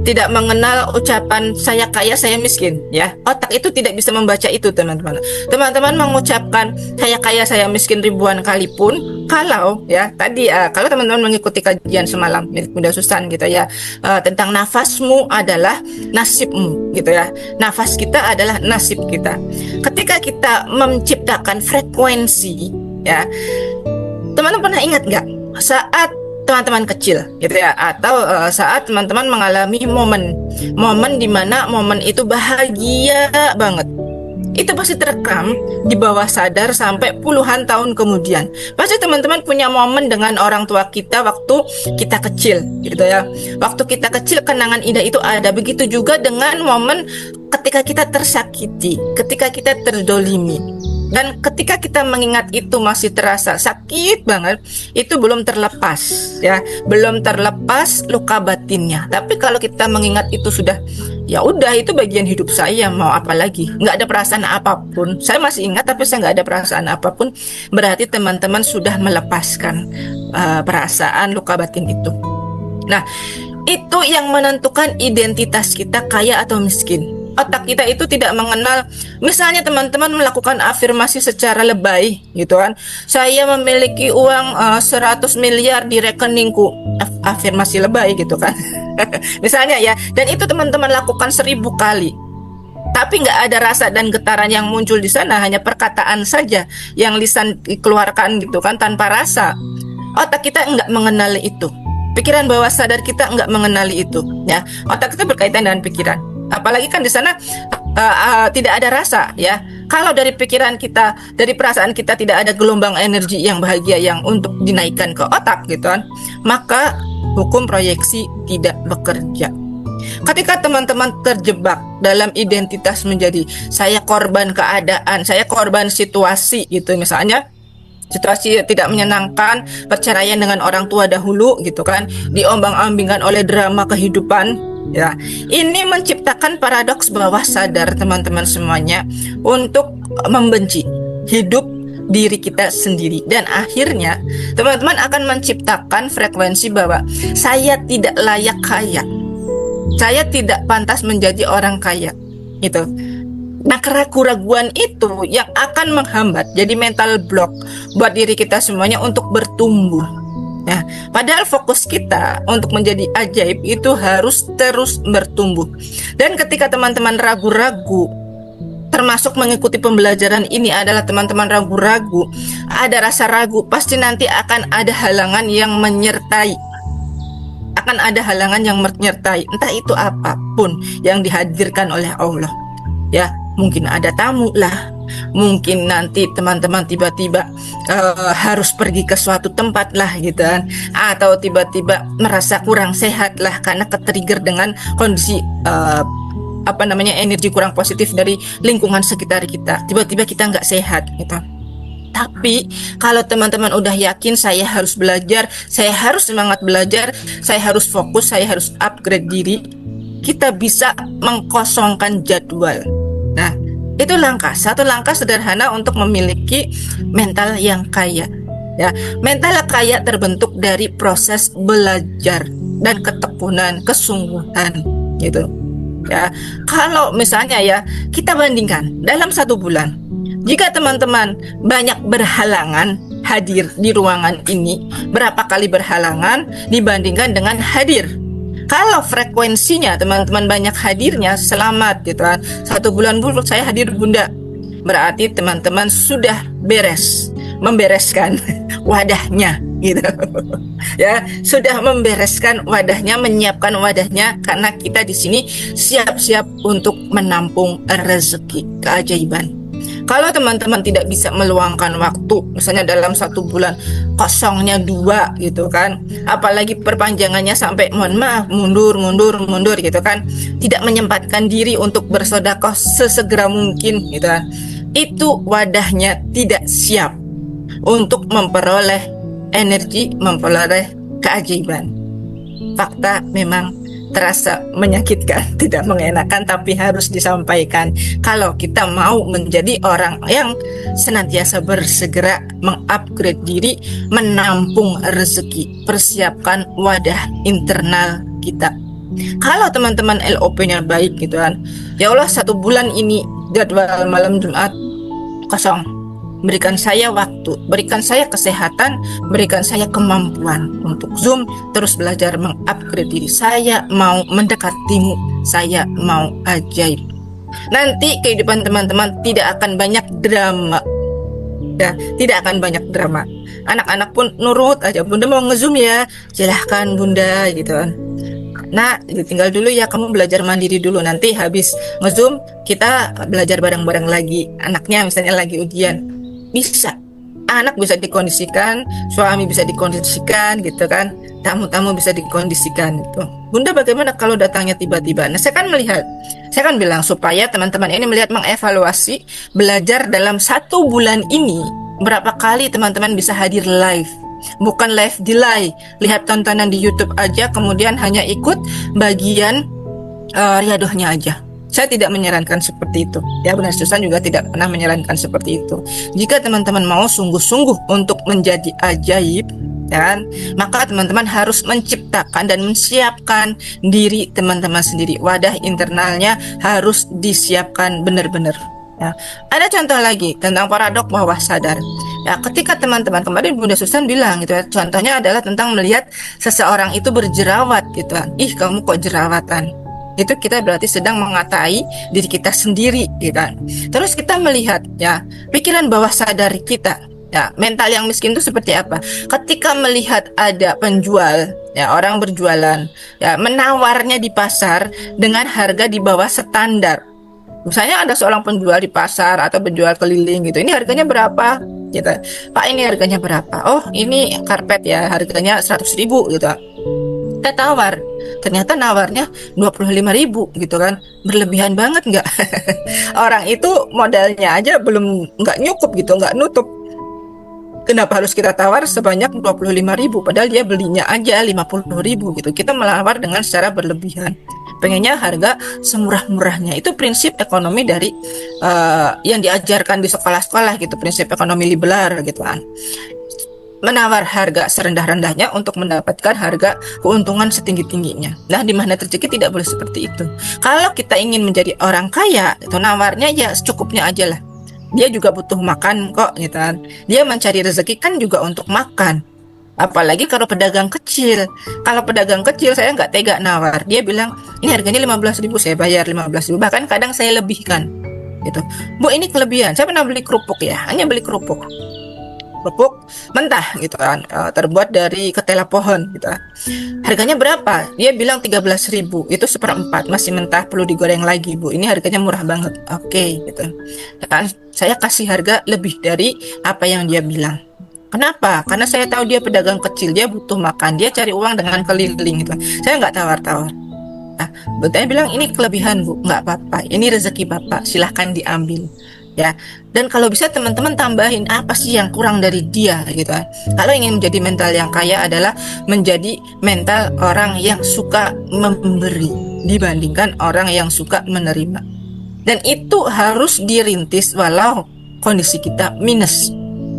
tidak mengenal ucapan saya kaya, saya miskin ya. Otak itu tidak bisa membaca itu teman-teman. Teman-teman mengucapkan saya kaya, saya miskin ribuan kali pun, kalau ya tadi kalau teman-teman mengikuti kajian semalam milik Bunda Susan gitu ya, tentang nafasmu adalah nasibmu gitu ya. Nafas kita adalah nasib kita. Ketika kita menciptakan frekuensi ya, teman-teman pernah ingat nggak saat teman-teman kecil gitu ya, atau saat teman-teman mengalami momen di mana momen itu bahagia banget, itu pasti terekam di bawah sadar sampai puluhan tahun kemudian. Pasti teman-teman punya momen dengan orang tua kita waktu kita kecil gitu ya. Waktu kita kecil kenangan indah itu ada. Begitu juga dengan momen ketika kita tersakiti, ketika kita terdolimi. Dan ketika kita mengingat itu masih terasa sakit banget, itu belum terlepas ya, belum terlepas luka batinnya. Tapi kalau kita mengingat itu sudah, ya udah itu bagian hidup saya, mau apa lagi, nggak ada perasaan apapun. Saya masih ingat tapi saya nggak ada perasaan apapun, berarti teman-teman sudah melepaskan perasaan luka batin itu. Nah, itu yang menentukan identitas kita kaya atau miskin otak kita itu tidak mengenal, misalnya teman-teman melakukan afirmasi secara lebay gitu kan, saya memiliki uang 100 miliar di rekeningku, afirmasi lebay gitu kan. Misalnya ya, dan itu teman-teman lakukan 1000 kali, tapi nggak ada rasa dan getaran yang muncul di sana, hanya perkataan saja yang lisan dikeluarkan gitu kan, tanpa rasa. Otak kita nggak mengenali itu, pikiran bawah sadar kita nggak mengenali itu ya. Otak kita berkaitan dengan pikiran, apalagi kan di sana tidak ada rasa ya. Kalau dari pikiran kita, dari perasaan kita tidak ada gelombang energi yang bahagia yang untuk dinaikkan ke otak gitu kan, maka hukum proyeksi tidak bekerja. Ketika teman-teman terjebak dalam identitas menjadi saya korban keadaan, saya korban situasi gitu, misalnya situasi tidak menyenangkan, perceraian dengan orang tua dahulu gitu kan, diombang-ambingkan oleh drama kehidupan ya. Ini menciptakan paradoks bawah sadar teman-teman semuanya untuk membenci hidup diri kita sendiri, dan akhirnya teman-teman akan menciptakan frekuensi bahwa saya tidak layak kaya, saya tidak pantas menjadi orang kaya gitu. Nah, keraguan itu yang akan menghambat, jadi mental block buat diri kita semuanya untuk bertumbuh. Nah, padahal fokus kita untuk menjadi ajaib itu harus terus bertumbuh. Dan ketika teman-teman ragu-ragu, termasuk mengikuti pembelajaran ini adalah teman-teman ragu-ragu, ada rasa ragu, pasti nanti akan ada halangan yang menyertai. Akan ada halangan yang menyertai, entah itu apapun yang dihadirkan oleh Allah. Ya, mungkin ada tamu lah, mungkin nanti teman-teman tiba-tiba harus pergi ke suatu tempat lah gitu kan, atau tiba-tiba merasa kurang sehat lah karena ketrigger dengan kondisi energi kurang positif dari lingkungan sekitar kita, tiba-tiba kita nggak sehat gitu. Tapi kalau teman-teman udah yakin saya harus belajar, saya harus semangat belajar, saya harus fokus, saya harus upgrade diri, kita bisa mengkosongkan jadwal. Nah, itu satu langkah sederhana untuk memiliki mental yang kaya. Ya, mental kaya terbentuk dari proses belajar dan ketekunan, kesungguhan gitu. Ya, kalau misalnya ya kita bandingkan dalam 1 bulan, jika teman-teman banyak berhalangan hadir di ruangan ini, berapa kali berhalangan dibandingkan dengan hadir? Kalau frekuensinya teman-teman banyak hadirnya, selamat gitu kan. 1 bulan saya hadir Bunda, berarti teman-teman sudah membereskan wadahnya gitu. Ya, sudah membereskan wadahnya, menyiapkan wadahnya, karena kita di sini siap-siap untuk menampung rezeki keajaiban. Kalau teman-teman tidak bisa meluangkan waktu, misalnya dalam 1 bulan kosongnya 2 gitu kan, apalagi perpanjangannya sampai mohon maaf mundur gitu kan, tidak menyempatkan diri untuk bersedekah sesegera mungkin gitu kan, itu wadahnya tidak siap untuk memperoleh energi, memperoleh keajaiban. Fakta memang terasa menyakitkan, tidak mengenakan, tapi harus disampaikan. Kalau kita mau menjadi orang yang senantiasa bersegera mengupgrade diri, menampung rezeki, persiapkan wadah internal kita. Kalau teman-teman LOP-nya baik gitu kan, ya Allah 1 bulan ini jadwal malam Jumat kosong, berikan saya waktu, berikan saya kesehatan, berikan saya kemampuan untuk Zoom, terus belajar mengupgrade diri. Saya mau mendekatimu, saya mau ajaib. Nanti kehidupan teman-teman tidak akan banyak drama, ya, tidak akan banyak drama. Anak-anak pun nurut aja, Bunda mau nge-Zoom ya, silahkan Bunda gitu kan. Nah, tinggal dulu ya, kamu belajar mandiri dulu, nanti habis nge-Zoom kita belajar bareng-bareng lagi. Anaknya misalnya lagi ujian, bisa, anak bisa dikondisikan, suami bisa dikondisikan gitu kan, tamu-tamu bisa dikondisikan gitu. Bunda bagaimana kalau datangnya tiba-tiba? Nah, saya kan bilang supaya teman-teman ini melihat, mengevaluasi, belajar dalam 1 bulan ini berapa kali teman-teman bisa hadir live. Bukan live delay, lihat tontonan di YouTube aja kemudian hanya ikut bagian riadohnya aja. Saya tidak menyarankan seperti itu. Ya, Bunda Susan juga tidak pernah menyarankan seperti itu. Jika teman-teman mau sungguh-sungguh untuk menjadi ajaib, kan? Maka teman-teman harus menciptakan dan menyiapkan diri teman-teman sendiri. Wadah internalnya harus disiapkan benar-benar. Ya. Ada contoh lagi tentang paradok bawah sadar. Ya, ketika teman-teman kemarin Bunda Susan bilang gitu ya, contohnya adalah tentang melihat seseorang itu berjerawat gitu kan. Ih, kamu kok jerawatan? Itu kita berarti sedang mengatai diri kita sendiri gitu kan. Terus kita melihat ya, pikiran bawah sadar kita. Ya, mental yang miskin itu seperti apa? Ketika melihat ada penjual, ya orang berjualan, ya menawarnya di pasar dengan harga di bawah standar. Misalnya ada seorang penjual di pasar atau penjual keliling gitu. Ini harganya berapa? Gitu. Pak, ini harganya berapa? Oh, ini karpet ya, harganya 100.000 gitu. Kita tawar. Ternyata nawarnya 25.000 gitu kan. Berlebihan banget nggak? Orang itu modalnya aja belum nggak nyukup gitu, nggak nutup. Kenapa harus kita tawar sebanyak 25.000 padahal dia belinya aja 50.000 gitu. Kita melawar dengan secara berlebihan. Pengennya harga semurah-murahnya. Itu prinsip ekonomi dari yang diajarkan di sekolah-sekolah gitu, prinsip ekonomi liberal gitu kan. Menawar harga serendah-rendahnya untuk mendapatkan harga keuntungan setinggi-tingginya. Nah, di magnet rezeki tidak boleh seperti itu. Kalau kita ingin menjadi orang kaya, itu nawarnya ya secukupnya aja lah. Dia juga butuh makan kok gitu kan. Dia mencari rezeki kan juga untuk makan. Apalagi kalau pedagang kecil. Kalau pedagang kecil saya nggak tega nawar. Dia bilang ini harganya 15.000, saya bayar 15.000. Bahkan kadang saya lebihkan gitu. Bu, ini kelebihan. Saya pernah beli kerupuk ya, hanya beli kerupuk mentah gitu kan, terbuat dari ketela pohon gitu kan. Harganya berapa? Dia bilang 13.000. Itu seperempat, masih mentah, perlu digoreng lagi Bu. Ini harganya murah banget. Oke gitu kan. Saya kasih harga lebih dari apa yang dia bilang. Kenapa? Karena saya tahu dia pedagang kecil, dia butuh makan, dia cari uang dengan keliling gitu. Saya nggak tawar-tawar. Nah, betulnya bilang ini kelebihan Bu, nggak apa-apa. Ini rezeki Bapak, silahkan diambil. Ya, dan kalau bisa teman-teman tambahin apa sih yang kurang dari dia gitu kan. Kalau ingin menjadi mental yang kaya adalah menjadi mental orang yang suka memberi dibandingkan orang yang suka menerima. Dan itu harus dirintis walau kondisi kita minus.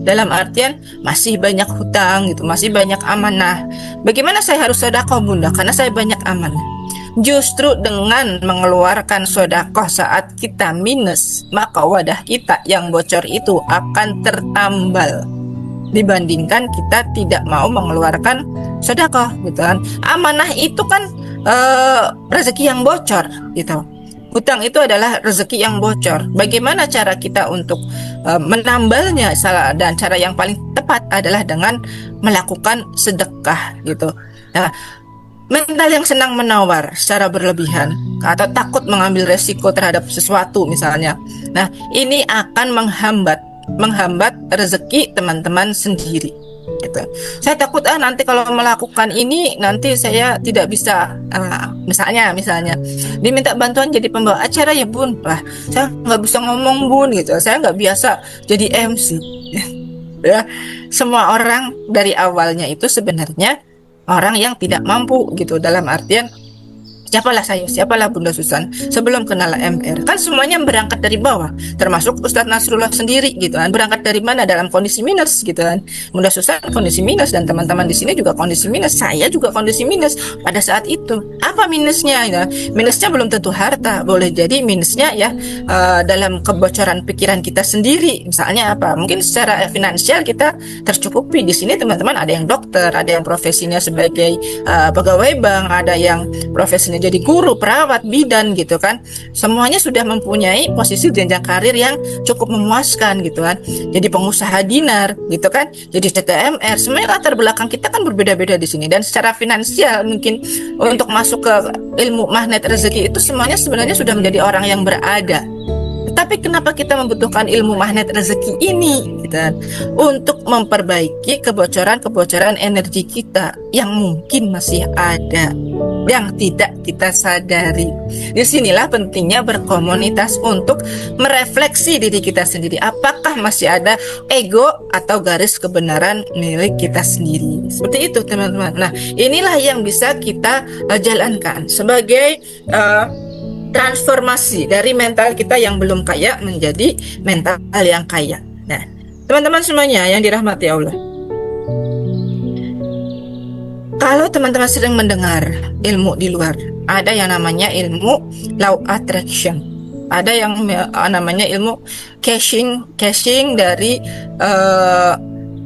Dalam artian masih banyak hutang gitu, masih banyak amanah. Bagaimana saya harus sedekah Bunda? Karena saya banyak amanah. Justru dengan mengeluarkan sedekah saat kita minus, maka wadah kita yang bocor itu akan tertambal dibandingkan kita tidak mau mengeluarkan sedekah gitu kan. Amanah itu kan rezeki yang bocor gitu. Hutang itu adalah rezeki yang bocor. Bagaimana cara kita untuk menambalnya? Dan cara yang paling tepat adalah dengan melakukan sedekah gitu. Nah, mental yang senang menawar secara berlebihan atau takut mengambil resiko terhadap sesuatu misalnya. Nah, ini akan menghambat rezeki teman-teman sendiri. Gitu. Saya takut nanti kalau melakukan ini nanti saya tidak bisa misalnya diminta bantuan jadi pembawa acara ya Bun. Wah, saya nggak bisa ngomong Bun gitu. Saya nggak biasa jadi MC. Ya, semua orang dari awalnya itu sebenarnya orang yang tidak mampu gitu, dalam artian siapalah saya, siapalah Bunda Susan sebelum kenal MR. Kan semuanya berangkat dari bawah, termasuk Ustadz Nasrullah sendiri gitu kan. Berangkat dari mana? Dalam kondisi minus gitu kan. Bunda Susan kondisi minus dan teman-teman di sini juga kondisi minus. Saya juga kondisi minus pada saat itu. Apa minusnya? Ya, minusnya belum tentu harta, boleh jadi minusnya ya dalam kebocoran pikiran kita sendiri. Misalnya apa? Mungkin secara finansial kita tercukupi. Di sini teman-teman ada yang dokter, ada yang profesinya sebagai pegawai bank, ada yang profesinya jadi guru, perawat, bidan gitu kan. Semuanya sudah mempunyai posisi jenjang karir yang cukup memuaskan gitu kan. Jadi pengusaha dinar gitu kan. Jadi CTMR. Semuanya latar belakang kita kan berbeda-beda di sini. Dan secara finansial mungkin untuk masuk ke ilmu magnet rezeki itu semuanya sebenarnya sudah menjadi orang yang berada. Tapi kenapa kita membutuhkan ilmu magnet rezeki ini gitu kan? Untuk memperbaiki kebocoran-kebocoran energi kita yang mungkin masih ada, yang tidak kita sadari. Disinilah pentingnya berkomunitas untuk merefleksi diri kita sendiri. Apakah masih ada ego atau garis kebenaran milik kita sendiri? Seperti itu teman-teman. Nah, inilah yang bisa kita jalankan sebagai transformasi dari mental kita yang belum kaya menjadi mental yang kaya. Nah, teman-teman semuanya yang dirahmati Allah, Kalau teman-teman sedang mendengar ilmu di luar, ada yang namanya ilmu law attraction, ada yang namanya ilmu caching dari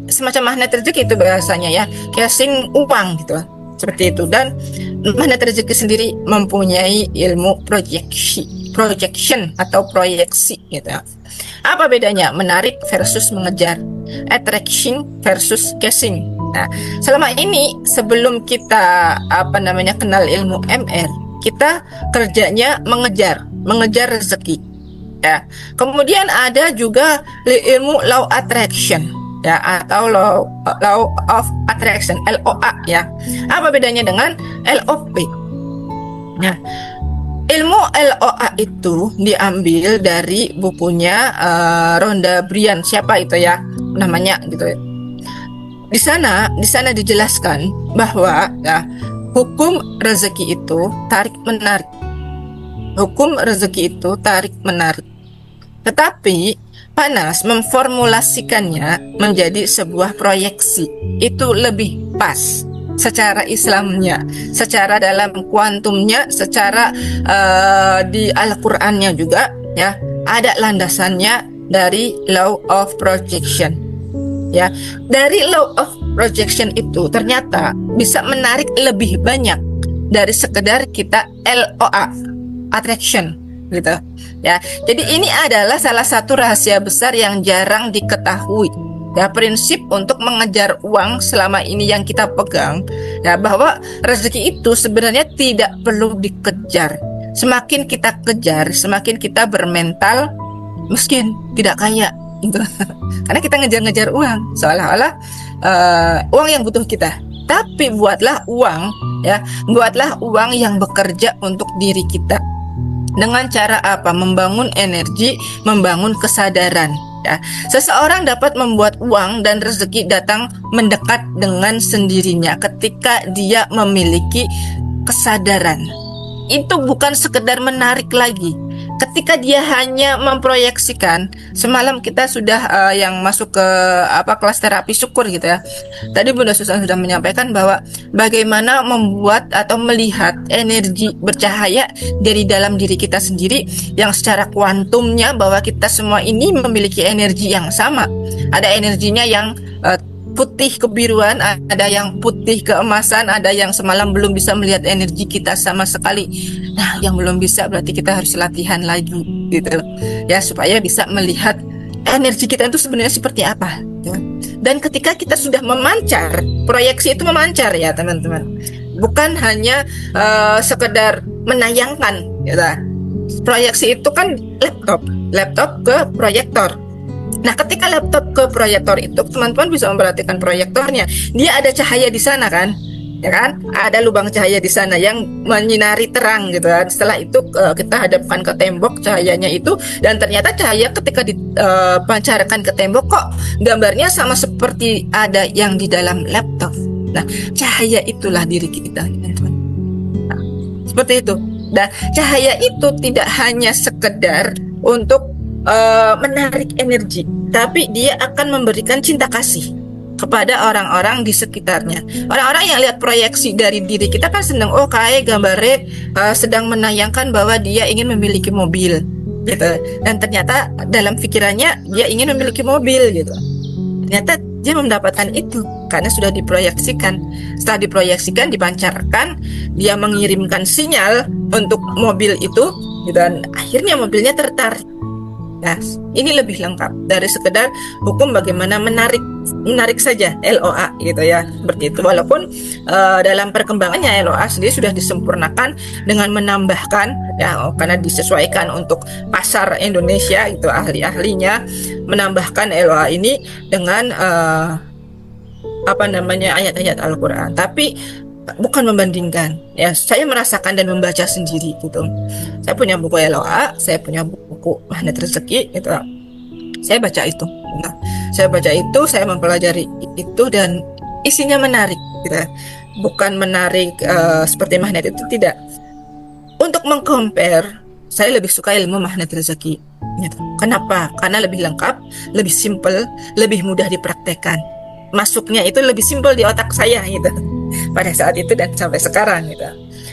semacam magnet rezeki itu bahasanya ya, caching uang gitu seperti itu. Dan magnet rezeki sendiri mempunyai ilmu projection atau proyeksi gitu. Apa bedanya menarik versus mengejar, attraction versus caching? Nah, selama ini sebelum kita kenal ilmu MR, kita kerjanya mengejar rezeki. Ya. Kemudian ada juga ilmu law attraction, ya, atau law of attraction, LOA ya. Apa bedanya dengan LOP? Nah, ilmu LOA itu diambil dari bukunya Rhonda Byrne, siapa itu ya namanya gitu ya. Di sana dijelaskan bahwa ya, hukum rezeki itu tarik menarik. Hukum rezeki itu tarik menarik. Tetapi Panas memformulasikannya menjadi sebuah proyeksi. Itu lebih pas secara Islamnya, secara dalam kuantumnya, secara di Al-Qur'annya juga ya, ada landasannya dari law of projection. Ya, dari law of projection itu ternyata bisa menarik lebih banyak dari sekedar kita LOA, attraction gitu. Ya, jadi ini adalah salah satu rahasia besar yang jarang diketahui. Ya, prinsip untuk mengejar uang selama ini yang kita pegang, ya, bahwa rezeki itu sebenarnya tidak perlu dikejar. Semakin kita kejar, semakin kita bermental miskin, tidak kaya. Gitu. Karena kita ngejar-ngejar uang, seolah-olah uang yang butuh kita. Tapi buatlah uang yang bekerja untuk diri kita. Dengan cara apa? Membangun energi, membangun kesadaran. Ya. Seseorang dapat membuat uang dan rezeki datang mendekat dengan sendirinya ketika dia memiliki kesadaran. Itu bukan sekedar menarik lagi. Ketika dia hanya memproyeksikan, semalam kita sudah yang masuk ke kelas terapi syukur gitu ya. Tadi Bunda Susan sudah menyampaikan bahwa bagaimana membuat atau melihat energi bercahaya dari dalam diri kita sendiri yang secara kuantumnya bahwa kita semua ini memiliki energi yang sama. Ada energinya yang putih kebiruan, ada yang putih keemasan, ada yang semalam belum bisa melihat energi kita sama sekali. Nah, yang belum bisa berarti kita harus latihan lagi gitu ya, supaya bisa melihat energi kita itu sebenarnya seperti apa ya. Dan ketika kita sudah memancar, proyeksi itu memancar ya teman-teman, bukan hanya sekedar menayangkan ya. Proyeksi itu kan laptop ke proyektor. Nah, ketika laptop ke proyektor itu, teman-teman bisa memperhatikan proyektornya. Dia ada cahaya di sana kan? Ya kan? Ada lubang cahaya di sana yang menyinari terang gitu kan. Setelah itu kita hadapkan ke tembok cahayanya itu, dan ternyata cahaya ketika dipancarkan ke tembok kok gambarnya sama seperti ada yang di dalam laptop. Nah, cahaya itulah diri kita, teman-teman. Nah, seperti itu. Dan cahaya itu tidak hanya sekedar untuk menarik energi, tapi dia akan memberikan cinta kasih kepada orang-orang di sekitarnya. Orang-orang yang lihat proyeksi dari diri kita kan senang, oh kayak gambarnya sedang menayangkan bahwa dia ingin memiliki mobil gitu. Dan ternyata dalam pikirannya dia ingin memiliki mobil gitu. Ternyata dia mendapatkan itu karena sudah diproyeksikan. Setelah diproyeksikan, dipancarkan, dia mengirimkan sinyal untuk mobil itu, dan akhirnya mobilnya tertarik. Nah, ini lebih lengkap dari sekedar hukum bagaimana menarik saja LOA gitu ya, seperti itu. Walaupun dalam perkembangannya LOA sendiri sudah disempurnakan dengan menambahkan ya, karena disesuaikan untuk pasar Indonesia itu, ahli-ahlinya menambahkan LOA ini dengan ayat-ayat Al-Qur'an. Tapi bukan membandingkan ya, saya merasakan dan membaca sendiri gitu. Saya punya buku LOA, saya punya buku magnet rezeki gitu. Saya baca itu. Nah, saya baca itu, saya mempelajari itu, dan isinya menarik gitu. Bukan menarik seperti magnet itu, tidak. Untuk mengcompare, saya lebih suka ilmu magnet rezeki gitu. Kenapa? Karena lebih lengkap, lebih simple, lebih mudah dipraktekkan. Masuknya itu lebih simpel di otak saya gitu. pada saat itu dan sampai sekarang gitu.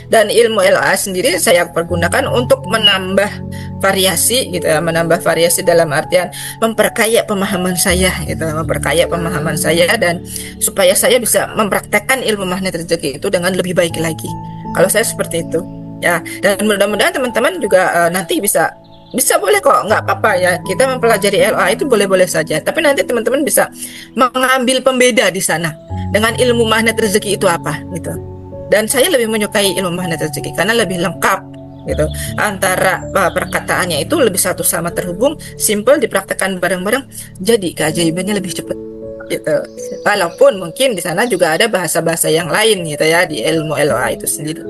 Dan ilmu LOA sendiri saya pergunakan untuk menambah variasi gitu ya, menambah variasi dalam artian memperkaya pemahaman saya gitu, memperkaya pemahaman saya dan supaya saya bisa mempraktekkan ilmu magnet rezeki itu dengan lebih baik lagi. Kalau saya seperti itu ya, dan mudah-mudahan teman-teman juga nanti bisa boleh kok, nggak apa-apa ya, kita mempelajari LOA itu boleh-boleh saja, tapi nanti teman-teman bisa mengambil pembeda di sana dengan ilmu magnet rezeki itu apa gitu. Dan saya lebih menyukai ilmu magnet rezeki karena lebih lengkap gitu, antara perkataannya itu lebih satu sama terhubung, simple, dipraktekkan bareng-bareng, jadi keajaibannya lebih cepat gitu. Walaupun mungkin di sana juga ada bahasa-bahasa yang lain gitu ya di ilmu LOA itu sendiri.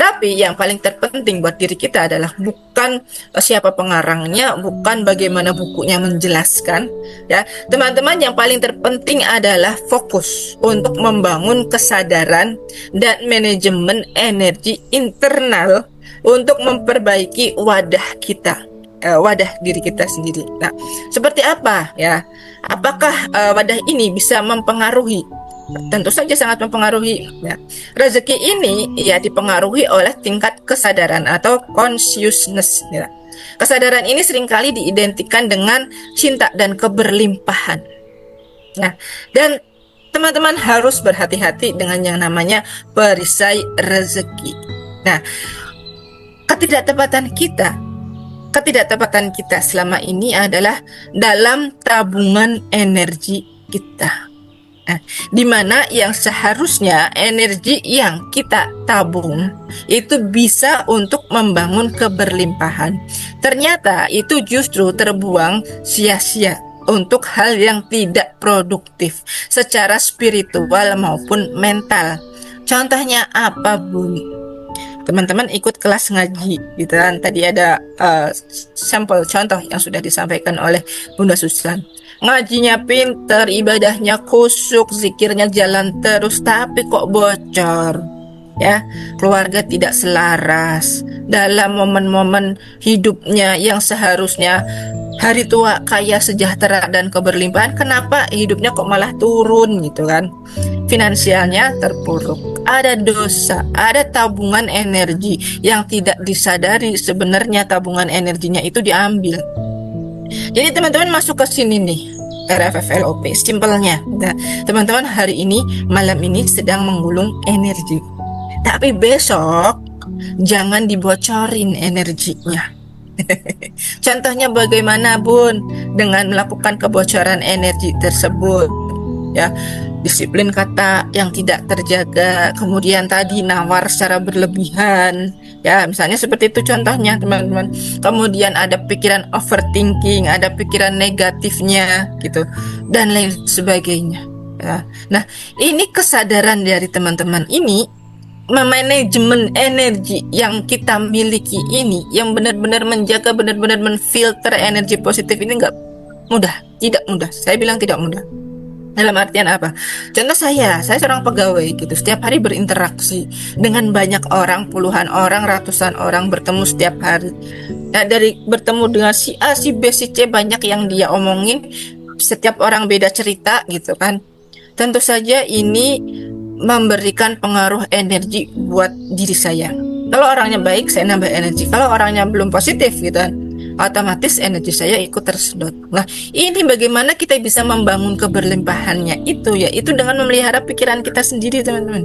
Tapi yang paling terpenting buat diri kita adalah bukan siapa pengarangnya, bukan bagaimana bukunya menjelaskan ya. Teman-teman, yang paling terpenting adalah fokus untuk membangun kesadaran dan manajemen energi internal untuk memperbaiki wadah kita, wadah diri kita sendiri. Nah, seperti apa ya? Apakah wadah ini bisa mempengaruhi? Tentu saja sangat mempengaruhi ya. Rezeki ini ya dipengaruhi oleh tingkat kesadaran atau consciousness ya. Kesadaran ini seringkali diidentikan dengan cinta dan keberlimpahan. Nah, dan teman-teman harus berhati-hati dengan yang namanya perisai rezeki. Nah, ketidaktepatan kita selama ini adalah dalam tabungan energi kita. Nah, di mana yang seharusnya energi yang kita tabung itu bisa untuk membangun keberlimpahan, ternyata itu justru terbuang sia-sia untuk hal yang tidak produktif secara spiritual maupun mental. Contohnya apa, Bun? Teman-teman ikut kelas ngaji gitu kan, tadi ada sampel contoh yang sudah disampaikan oleh Bunda Susan. Ngajinya pinter, ibadahnya khusyuk, zikirnya jalan terus, tapi kok bocor ya, keluarga tidak selaras dalam momen-momen hidupnya yang seharusnya hari tua kaya sejahtera dan keberlimpahan, kenapa hidupnya kok malah turun gitu kan, finansialnya terpuruk, ada dosa, ada tabungan energi yang tidak disadari, sebenarnya tabungan energinya itu diambil. Jadi teman-teman masuk ke sini nih, RFFLOP simpelnya. Nah, teman-teman hari ini, malam ini sedang menggulung energi, tapi besok jangan dibocorin energinya. Contohnya bagaimana, Bun? Dengan melakukan kebocoran energi tersebut ya, disiplin kata yang tidak terjaga, kemudian tadi nawar secara berlebihan ya, misalnya seperti itu contohnya teman-teman. Kemudian ada pikiran overthinking, ada pikiran negatifnya gitu, dan lain sebagainya ya. Nah, ini kesadaran dari teman-teman ini, manajemen energi yang kita miliki ini, yang benar-benar menjaga, benar-benar menfilter energi positif ini nggak mudah, tidak mudah. Saya bilang tidak mudah. Dalam artian apa? Contoh saya seorang pegawai gitu, setiap hari berinteraksi dengan banyak orang, puluhan orang, ratusan orang, bertemu setiap hari. Nah, dari bertemu dengan si A, si B, si C, banyak yang dia omongin, setiap orang beda cerita gitu kan. Tentu saja ini memberikan pengaruh energi buat diri saya. Kalau orangnya baik, saya nambah energi. Kalau orangnya belum positif gitu kan, otomatis energi saya ikut tersedot. Nah, ini bagaimana kita bisa membangun keberlimpahannya itu, yaitu dengan memelihara pikiran kita sendiri, teman-teman.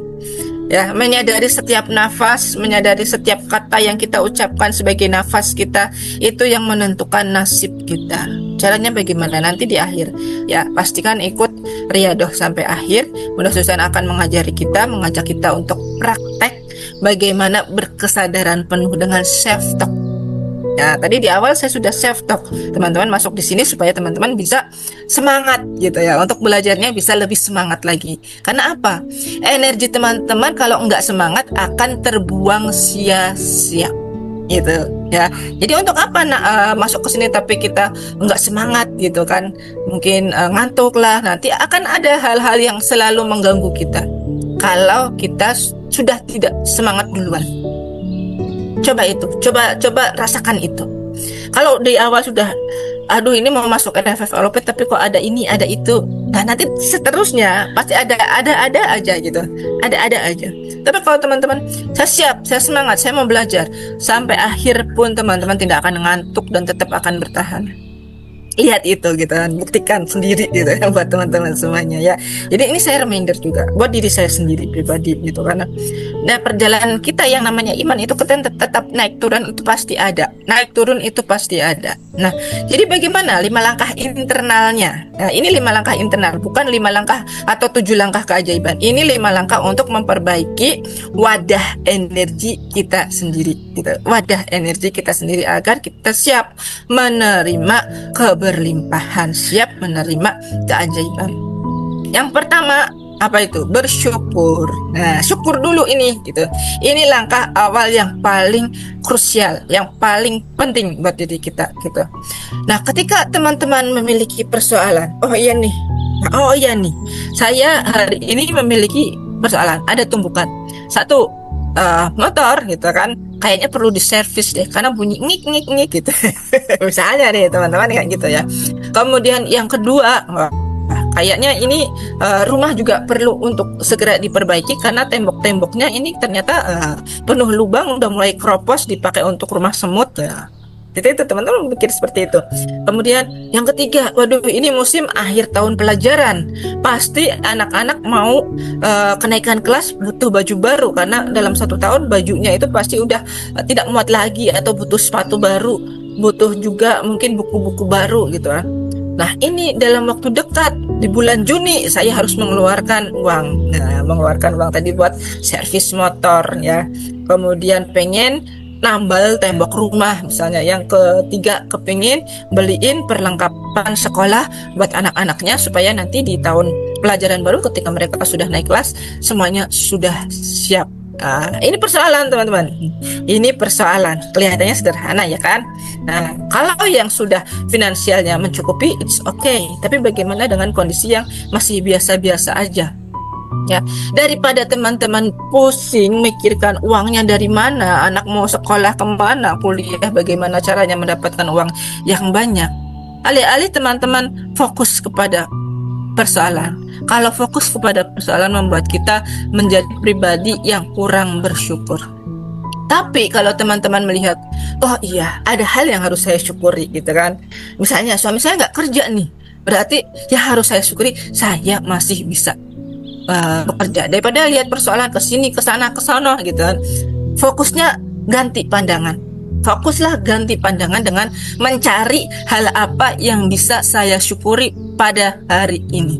Ya, menyadari setiap nafas, menyadari setiap kata yang kita ucapkan sebagai nafas kita, itu yang menentukan nasib kita. Caranya bagaimana? Nanti di akhir ya, pastikan ikut riadoh sampai akhir. Bunda Susan akan mengajari kita, mengajak kita untuk praktek bagaimana berkesadaran penuh dengan self talk. Ya, tadi di awal saya sudah self talk. Teman-teman masuk di sini supaya teman-teman bisa semangat gitu ya, untuk belajarnya bisa lebih semangat lagi. Karena apa? Energi teman-teman kalau enggak semangat akan terbuang sia-sia. Gitu ya. Jadi untuk apa masuk ke sini tapi kita enggak semangat gitu kan? Mungkin ngantuk lah. Nanti akan ada hal-hal yang selalu mengganggu kita kalau kita sudah tidak semangat duluan. Coba itu, coba rasakan itu. Kalau di awal sudah, aduh ini mau masuk RFFLOP tapi kok ada ini, ada itu, Nah, nanti seterusnya pasti ada aja gitu. Ada aja. Tapi kalau teman-teman, saya siap, saya semangat, saya mau belajar sampai akhir pun teman-teman tidak akan ngantuk dan tetap akan bertahan. Lihat itu gitu kan, buktikan sendiri gitu ya buat teman-teman semuanya ya. Jadi ini saya reminder juga buat diri saya sendiri pribadi gitu, karena nah perjalanan kita yang namanya iman itu kita tetap naik turun itu pasti ada, naik turun itu pasti ada. Nah, jadi bagaimana 5 langkah internalnya? Nah, ini 5 langkah internal, bukan 5 langkah atau 7 langkah keajaiban. Ini 5 langkah untuk memperbaiki wadah energi kita sendiri gitu. Wadah energi kita sendiri agar kita siap menerima keberlimpahan, siap menerima keajaiban. Yang pertama apa itu? Bersyukur. Nah, syukur dulu ini gitu. Ini langkah awal yang paling krusial, yang paling penting buat diri kita gitu. Nah, ketika teman-teman memiliki persoalan, oh iya nih, saya hari ini memiliki persoalan, ada tumpukan. Satu, motor gitu kan, kayaknya perlu diservis deh karena bunyi ngik gitu. Misalnya deh teman-teman kayak gitu ya. Kemudian yang kedua, kayaknya ini rumah juga perlu untuk segera diperbaiki karena tembok-temboknya ini ternyata penuh lubang, udah mulai keropos, dipakai untuk rumah semut ya. Itu teman-teman pikir seperti itu. Kemudian yang ketiga, waduh ini musim akhir tahun pelajaran, pasti anak-anak mau kenaikan kelas, butuh baju baru karena dalam 1 tahun bajunya itu pasti udah tidak muat lagi atau butuh sepatu baru, butuh juga mungkin buku-buku baru gitu kan. Nah, ini dalam waktu dekat di bulan Juni saya harus mengeluarkan uang. Nah, mengeluarkan uang tadi buat servis motor ya. Kemudian pengen nambal tembok rumah misalnya. Yang ketiga, kepingin beliin perlengkapan sekolah buat anak-anaknya supaya nanti di tahun pelajaran baru ketika mereka sudah naik kelas semuanya sudah siap. Ini persoalan teman-teman. Ini persoalan. Kelihatannya sederhana ya kan? Nah, kalau yang sudah finansialnya mencukupi, it's okay. Tapi bagaimana dengan kondisi yang masih biasa-biasa aja? Ya, daripada teman-teman pusing mikirkan uangnya dari mana, anak mau sekolah kemana, kuliah, bagaimana caranya mendapatkan uang yang banyak. Alih-alih teman-teman fokus kepada persoalan. Kalau fokus kepada persoalan membuat kita menjadi pribadi yang kurang bersyukur. Tapi kalau teman-teman melihat, oh iya ada hal yang harus saya syukuri gitu kan. Misalnya suami saya nggak kerja nih, berarti ya harus saya syukuri saya masih bisa bekerja, daripada lihat persoalan ke sini ke sana gitu kan. Fokusnya ganti pandangan. Fokuslah ganti pandangan dengan mencari hal apa yang bisa saya syukuri pada hari ini.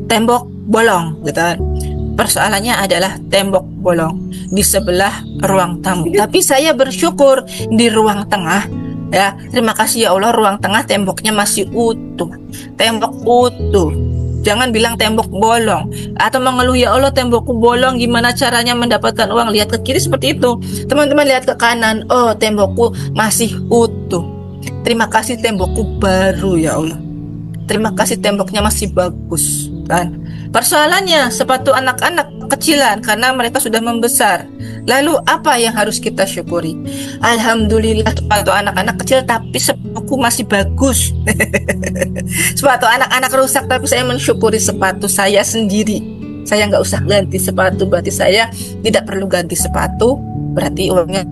Tembok bolong gitu kan. Persoalannya adalah tembok bolong di sebelah ruang tamu. Tapi saya bersyukur di ruang tengah ya. Terima kasih ya Allah, ruang tengah temboknya masih utuh. Tembok utuh. Jangan bilang tembok bolong atau mengeluh ya Allah tembokku bolong, gimana caranya mendapatkan uang. Lihat ke kiri seperti itu. Teman-teman lihat ke kanan, oh tembokku masih utuh. Terima kasih tembokku baru ya Allah. Terima kasih temboknya masih bagus kan. Persoalannya sepatu anak-anak kecilan karena mereka sudah membesar. Lalu apa yang harus kita syukuri? Alhamdulillah sepatu anak-anak kecil tapi sepatuku masih bagus. Sepatu anak-anak rusak tapi saya mensyukuri sepatu saya sendiri. Saya nggak usah ganti sepatu, berarti saya tidak perlu ganti sepatu, berarti uangnya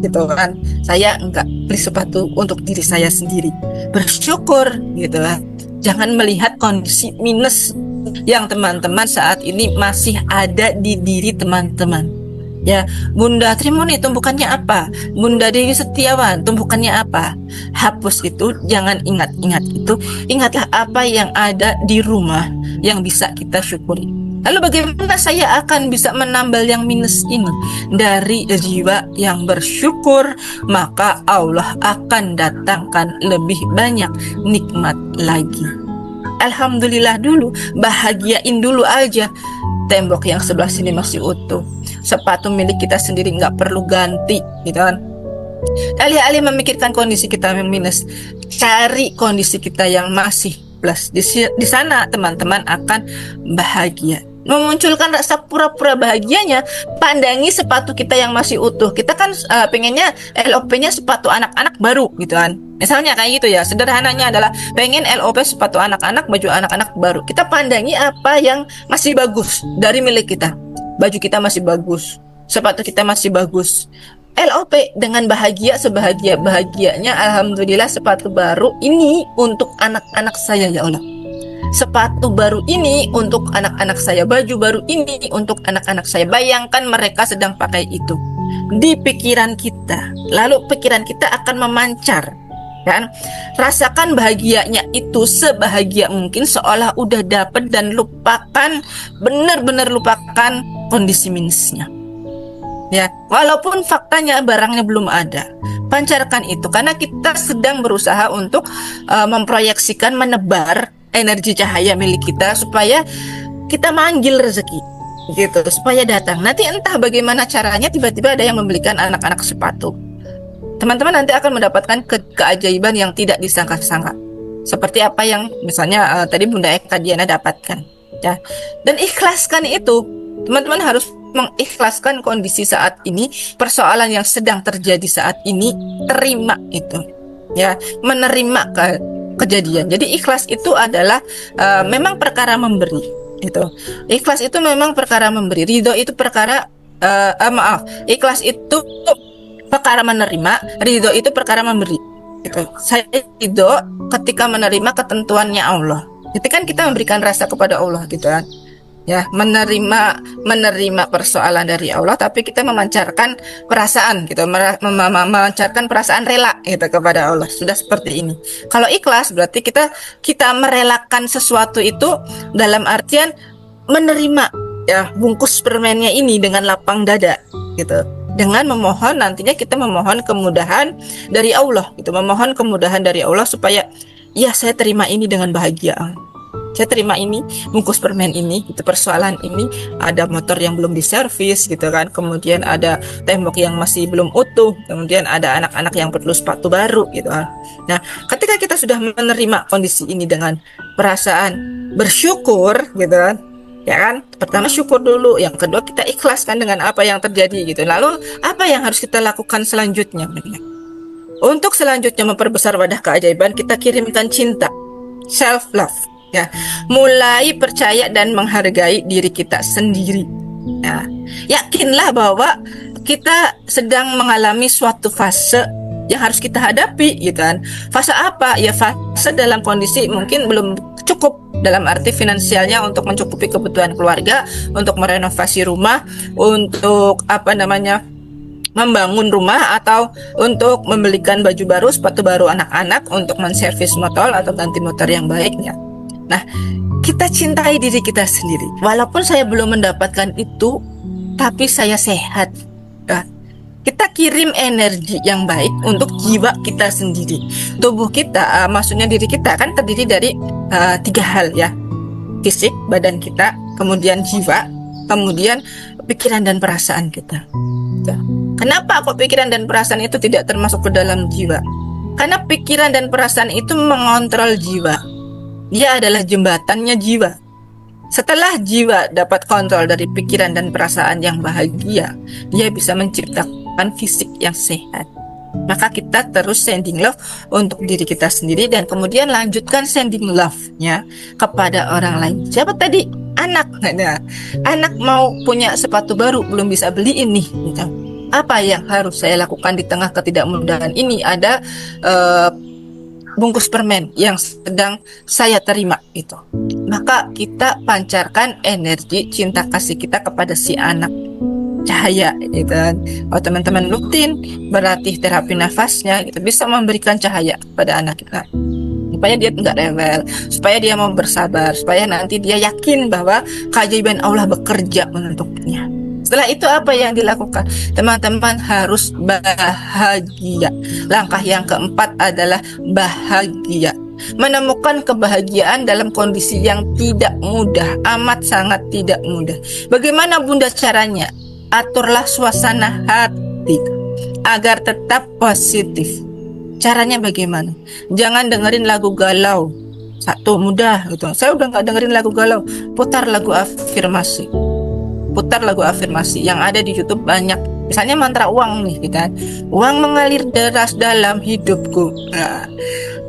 gitu kan. Saya nggak beli sepatu untuk diri saya sendiri. Bersyukur gitu lah. Jangan melihat kondisi minus yang teman-teman saat ini masih ada di diri teman-teman. Ya, Bunda Trimoni tumpukannya apa? Bunda Dewi Setiawan tumpukannya apa? Hapus itu, jangan ingat-ingat itu. Ingatlah apa yang ada di rumah yang bisa kita syukuri. Lalu bagaimana saya akan bisa menambal yang minus ini? Dari jiwa yang bersyukur, maka Allah akan datangkan lebih banyak nikmat lagi. Alhamdulillah dulu, bahagiain dulu aja. Tembok yang sebelah sini masih utuh. Sepatu milik kita sendiri nggak perlu ganti, gitu kan? Alih-alih memikirkan kondisi kita yang minus, cari kondisi kita yang masih plus. Di sana teman-teman akan bahagia. memunculkan rasa pura-pura bahagianya, pandangi sepatu kita yang masih utuh. Kita kan pengennya LOP-nya sepatu anak-anak baru gitu kan. Misalnya kayak gitu ya. Sederhananya adalah pengen LOP sepatu anak-anak, baju anak-anak baru. Kita pandangi apa yang masih bagus dari milik kita. Baju kita masih bagus, sepatu kita masih bagus. LOP dengan bahagia sebahagia-bahagianya, alhamdulillah sepatu baru ini untuk anak-anak saya ya Allah. Sepatu baru ini untuk anak-anak saya, baju baru ini untuk anak-anak saya. Bayangkan mereka sedang pakai itu di pikiran kita, lalu pikiran kita akan memancar, kan? Rasakan bahagianya itu sebahagia mungkin, seolah udah dapet, dan lupakan, benar-benar lupakan kondisi minusnya. Ya, walaupun faktanya barangnya belum ada, pancarkan itu karena kita sedang berusaha untuk memproyeksikan, menebar energi cahaya milik kita supaya kita manggil rezeki gitu, supaya datang. Nanti entah bagaimana caranya tiba-tiba ada yang membelikan anak-anak sepatu. Teman-teman nanti akan mendapatkan keajaiban yang tidak disangka-sangka. Seperti apa yang misalnya tadi Bunda Eka Diana dapatkan ya. Dan ikhlaskan itu. Teman-teman harus mengikhlaskan kondisi saat ini, persoalan yang sedang terjadi saat ini, terima itu. Ya, menerima kejadian. Jadi ikhlas itu adalah memang perkara memberi itu. Ikhlas itu memang perkara memberi. Ridho itu perkara ikhlas itu perkara menerima, ridho itu perkara memberi. Itu. Saya ridho ketika menerima ketentuannya Allah. Itu kan kita memberikan rasa kepada Allah gitu kan. Ya, menerima persoalan dari Allah, tapi kita memancarkan perasaan gitu, memancarkan perasaan rela gitu kepada Allah. Sudah seperti ini. Kalau ikhlas berarti kita merelakan sesuatu itu dalam artian menerima ya bungkus permennya ini dengan lapang dada gitu. Dengan memohon, nantinya kita memohon kemudahan dari Allah gitu, memohon kemudahan dari Allah supaya ya saya terima ini dengan bahagia. Saya terima ini, bungkus permen ini, itu persoalan ini, ada motor yang belum diservis gitu kan, kemudian ada tembok yang masih belum utuh, kemudian ada anak-anak yang perlu sepatu baru gitu kan. Nah, ketika kita sudah menerima kondisi ini dengan perasaan bersyukur gitu kan, ya kan, pertama syukur dulu, yang kedua kita ikhlaskan dengan apa yang terjadi gitu. Lalu apa yang harus kita lakukan selanjutnya? Untuk selanjutnya memperbesar wadah keajaiban, kita kirimkan cinta, self love. Ya, mulai percaya dan menghargai diri kita sendiri. Ya, yakinlah bahwa kita sedang mengalami suatu fase yang harus kita hadapi, gitu kan. Fase apa? Ya fase dalam kondisi mungkin belum cukup dalam arti finansialnya untuk mencukupi kebutuhan keluarga, untuk merenovasi rumah, untuk membangun rumah, atau untuk membelikan baju baru, sepatu baru anak-anak, untuk menservis motor atau ganti motor yang baiknya. Nah, kita cintai diri kita sendiri. Walaupun saya belum mendapatkan itu, tapi saya sehat. Nah, kita kirim energi yang baik untuk jiwa kita sendiri. Tubuh kita, maksudnya diri kita kan terdiri dari 3 hal ya. Fisik, badan kita, kemudian jiwa, kemudian pikiran dan perasaan kita. Kenapa kok pikiran dan perasaan itu tidak termasuk ke dalam jiwa? Karena pikiran dan perasaan itu mengontrol jiwa. Dia adalah jembatannya jiwa. Setelah jiwa dapat kontrol dari pikiran dan perasaan yang bahagia, dia bisa menciptakan fisik yang sehat. Maka kita terus sending love untuk diri kita sendiri, dan kemudian lanjutkan sending love-nya kepada orang lain. Siapa tadi? Anak. Nah, anak mau punya sepatu baru, belum bisa beli ini. Apa yang harus saya lakukan di tengah ketidakmudahan ini? Ada bungkus permen yang sedang saya terima itu. Maka kita pancarkan energi cinta kasih kita kepada si anak. Cahaya gitu kan. Kalau teman-teman rutin berlatih terapi nafasnya, itu bisa memberikan cahaya kepada anak kita, supaya dia tidak rewel, supaya dia mau bersabar, supaya nanti dia yakin bahwa keajaiban Allah bekerja untuknya. Setelah itu apa yang dilakukan? Teman-teman harus bahagia. Langkah yang keempat adalah bahagia. Menemukan kebahagiaan dalam kondisi yang tidak mudah, amat sangat tidak mudah. Bagaimana Bunda caranya? Aturlah suasana hati agar tetap positif. Caranya bagaimana? Jangan dengerin lagu galau, Satu, mudah gitu. Saya udah nggak dengerin lagu galau, putar lagu afirmasi. Putar lagu afirmasi yang ada di YouTube banyak. Misalnya mantra uang nih, gitu kan. Uang mengalir deras dalam hidupku. Nah,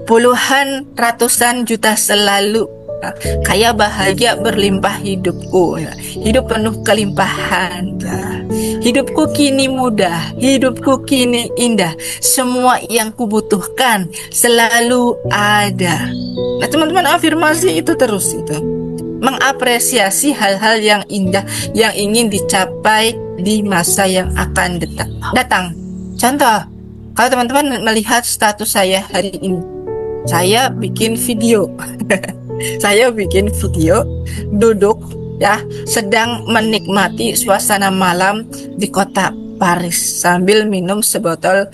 puluhan, ratusan juta selalu. Nah, kaya bahagia berlimpah hidupku. Ya. Hidup penuh kelimpahan. Nah, hidupku kini mudah, hidupku kini indah. Semua yang kubutuhkan selalu ada. Nah, teman-teman, afirmasi itu terus itu. Mengapresiasi hal-hal yang indah yang ingin dicapai di masa yang akan datang. Contoh, kalau teman-teman melihat status saya hari ini, saya bikin video. Saya bikin video duduk ya, sedang menikmati suasana malam di kota Paris sambil minum segelas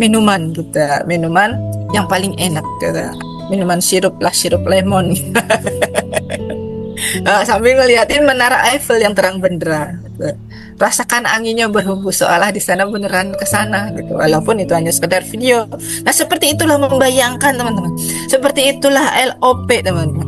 minuman gitu, minuman yang paling enak gitu. Minuman sirup lemon. Sambil ngeliatin menara Eiffel yang terang benderang gitu. Rasakan anginnya berhembus seolah di sana beneran ke sana gitu, walaupun itu hanya sekedar video. Nah, seperti itulah membayangkan, teman-teman. Seperti itulah LOP, teman-teman.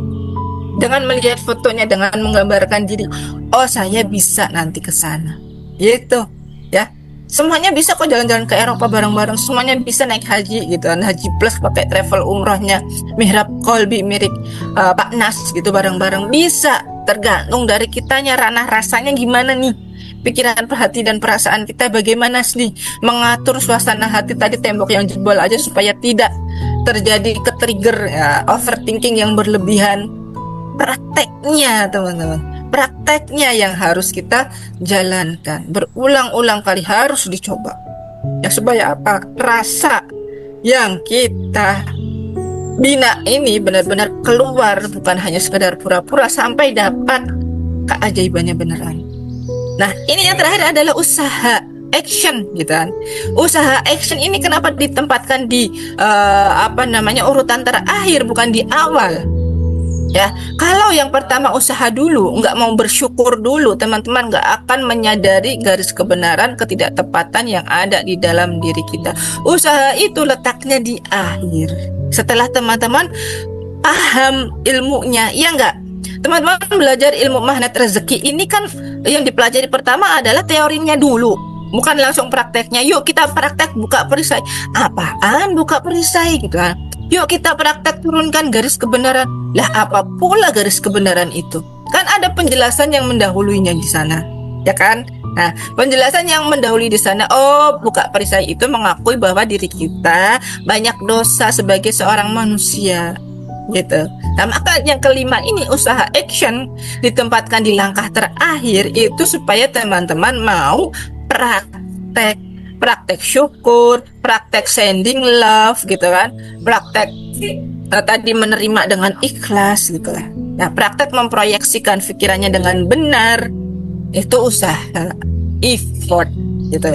Dengan melihat fotonya, dengan menggambarkan diri, oh saya bisa nanti ke sana. Gitu, ya. Semuanya bisa kok, jalan-jalan ke Eropa bareng-bareng, semuanya bisa naik haji gitu kan, haji plus pakai travel umrohnya Mihrab Kolbi mirip Pak Nas gitu bareng-bareng, bisa. Tergantung dari kitanya, ranah rasanya gimana nih, pikiran, hati dan perasaan kita bagaimana sih mengatur suasana hati tadi, tembok yang jebol aja supaya tidak terjadi ke-trigger ya, overthinking yang berlebihan. Prakteknya, teman-teman, prakteknya yang harus kita jalankan berulang-ulang kali, harus dicoba ya, supaya apa, rasa yang kita bina ini benar-benar keluar, bukan hanya sekedar pura-pura, sampai dapat keajaibannya beneran. Nah, ini yang terakhir adalah usaha action gitu kan. Usaha action ini kenapa ditempatkan di urutan terakhir, bukan di awal? Ya, kalau yang pertama usaha dulu, nggak mau bersyukur dulu, teman-teman nggak akan menyadari garis kebenaran ketidaktepatan yang ada di dalam diri kita. Usaha itu letaknya di akhir. Setelah teman-teman paham ilmunya, ya nggak? Teman-teman belajar ilmu magnet rezeki ini kan yang dipelajari pertama adalah teorinya dulu, bukan langsung prakteknya. Yuk kita praktek buka perisai. Apaan buka perisai gitu kan? Yuk kita praktek turunkan garis kebenaran. Lah apa pula garis kebenaran itu? Kan ada penjelasan yang mendahuluinya di sana, ya kan? Nah, penjelasan yang mendahului di sana, oh, buka perisai itu mengakui bahwa diri kita banyak dosa sebagai seorang manusia, gitu. Nah, maka yang kelima ini usaha action ditempatkan di langkah terakhir itu supaya teman-teman mau praktek syukur, praktek sending love gitu kan, praktek tadi menerima dengan ikhlas gitu lah. Nah, praktek memproyeksikan pikirannya dengan benar, itu usaha, effort gitu.